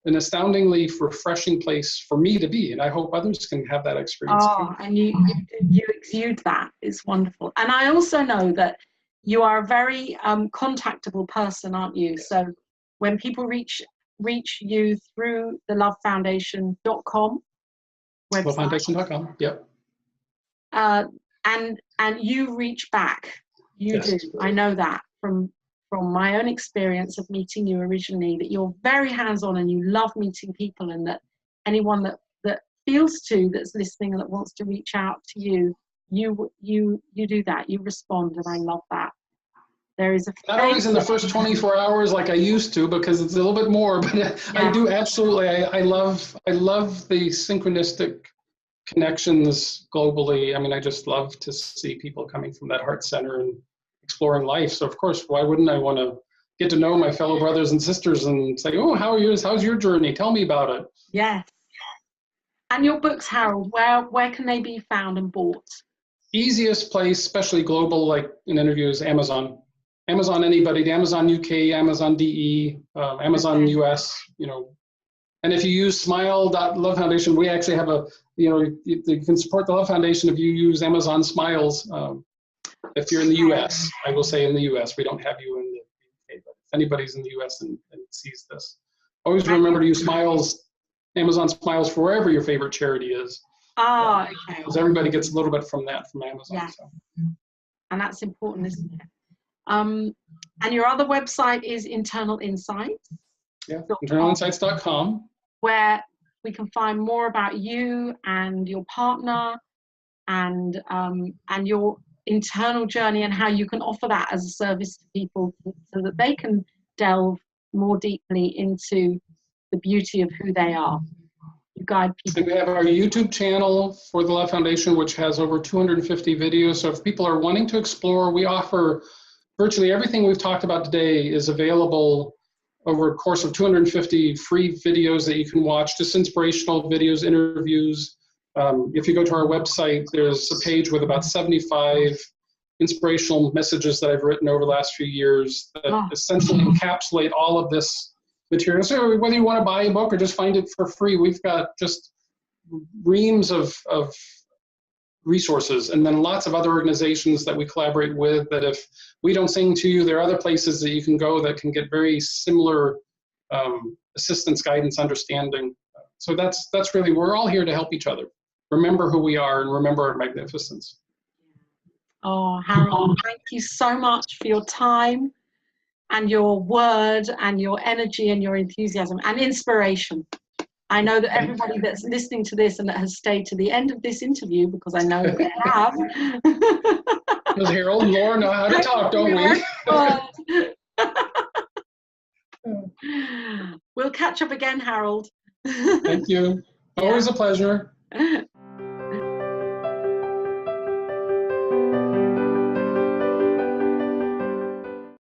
astoundingly refreshing place for me to be, and I hope others can have that experience too. And you exude that. It's wonderful. And I also know that you are a very contactable person, aren't you? So when people reach you through the lovefoundation.com website, lovefoundation.com, yep. And you reach back. You do. I know that from my own experience of meeting you originally, that you're very hands-on and you love meeting people, and that anyone that feels that's listening and that wants to reach out to you, you do that. You respond, and I love that. There is not always in the first 24 hours like I used to, because it's a little bit more, but I do absolutely. I love the synchronistic connections globally. I mean, I just love to see people coming from that heart center and exploring life. So of course, why wouldn't I want to get to know my fellow brothers and sisters and say, oh, how's your journey? Tell me about it. Yes. And your books, Harold, where can they be found and bought? Easiest place, especially global, like in interviews, Amazon. Amazon anybody, Amazon UK, Amazon DE, Amazon US, And if you use Smile.Love Foundation, we actually have you can support the Love Foundation if you use Amazon Smiles. If you're in the US, I will say in the US, we don't have you in the UK, but if anybody's in the US and sees this, always remember to use Smiles, Amazon Smiles, for wherever your favorite charity is. Okay. Because everybody gets a little bit from Amazon. Yeah. So. And that's important, isn't it? And your other website is Internal Insights. Yeah, internalinsights.com. Where we can find more about you and your partner and your internal journey, and how you can offer that as a service to people so that they can delve more deeply into the beauty of who they are. You guide people. And we have our YouTube channel for the Love Foundation, which has over 250 videos. So if people are wanting to explore, we offer virtually everything we've talked about today is available over a course of 250 free videos that you can watch, just inspirational videos, interviews. If you go to our website, there's a page with about 75 inspirational messages that I've written over the last few years that essentially encapsulate all of this material. So whether you want to buy a book or just find it for free, we've got just reams of resources, and then lots of other organizations that we collaborate with, that if we don't sing to you, there are other places that you can go that can get very similar assistance, guidance, understanding. So that's really, we're all here to help each other. Remember who we are and remember our magnificence. Oh, Harold, thank you so much for your time and your word and your energy and your enthusiasm and inspiration. I know that everybody that's listening to this and that has stayed to the end of this interview, because I know that they have. Because Harold and Laura know how to talk, don't we? We'll catch up again, Harold. Thank you. Always a pleasure.